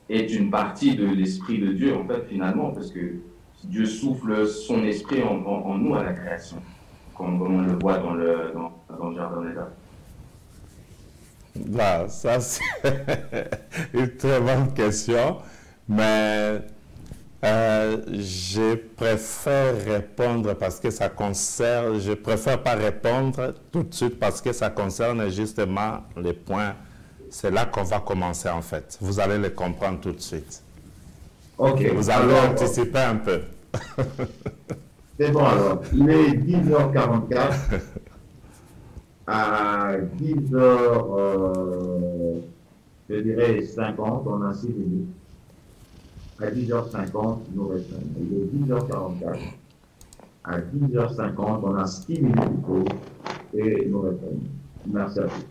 est une partie de l'esprit de Dieu, en fait, finalement, parce que Dieu souffle son esprit en nous à la création, comme on le voit dans le jardin d'Éden. Voilà, ça c'est une très bonne question, mais je préfère répondre parce que ça concerne, je préfère pas répondre tout de suite parce que ça concerne justement les points. C'est là qu'on va commencer en fait. Vous allez les comprendre tout de suite. Ok. Vous allez anticiper un peu. C'est bon alors. Il est 10h44. À 10h, je dirais 50, on a 6 minutes. À 10h50, nous restons. Il est 10h44. À 10h50, on a 6 minutes de pause et nous restons. Merci à tous.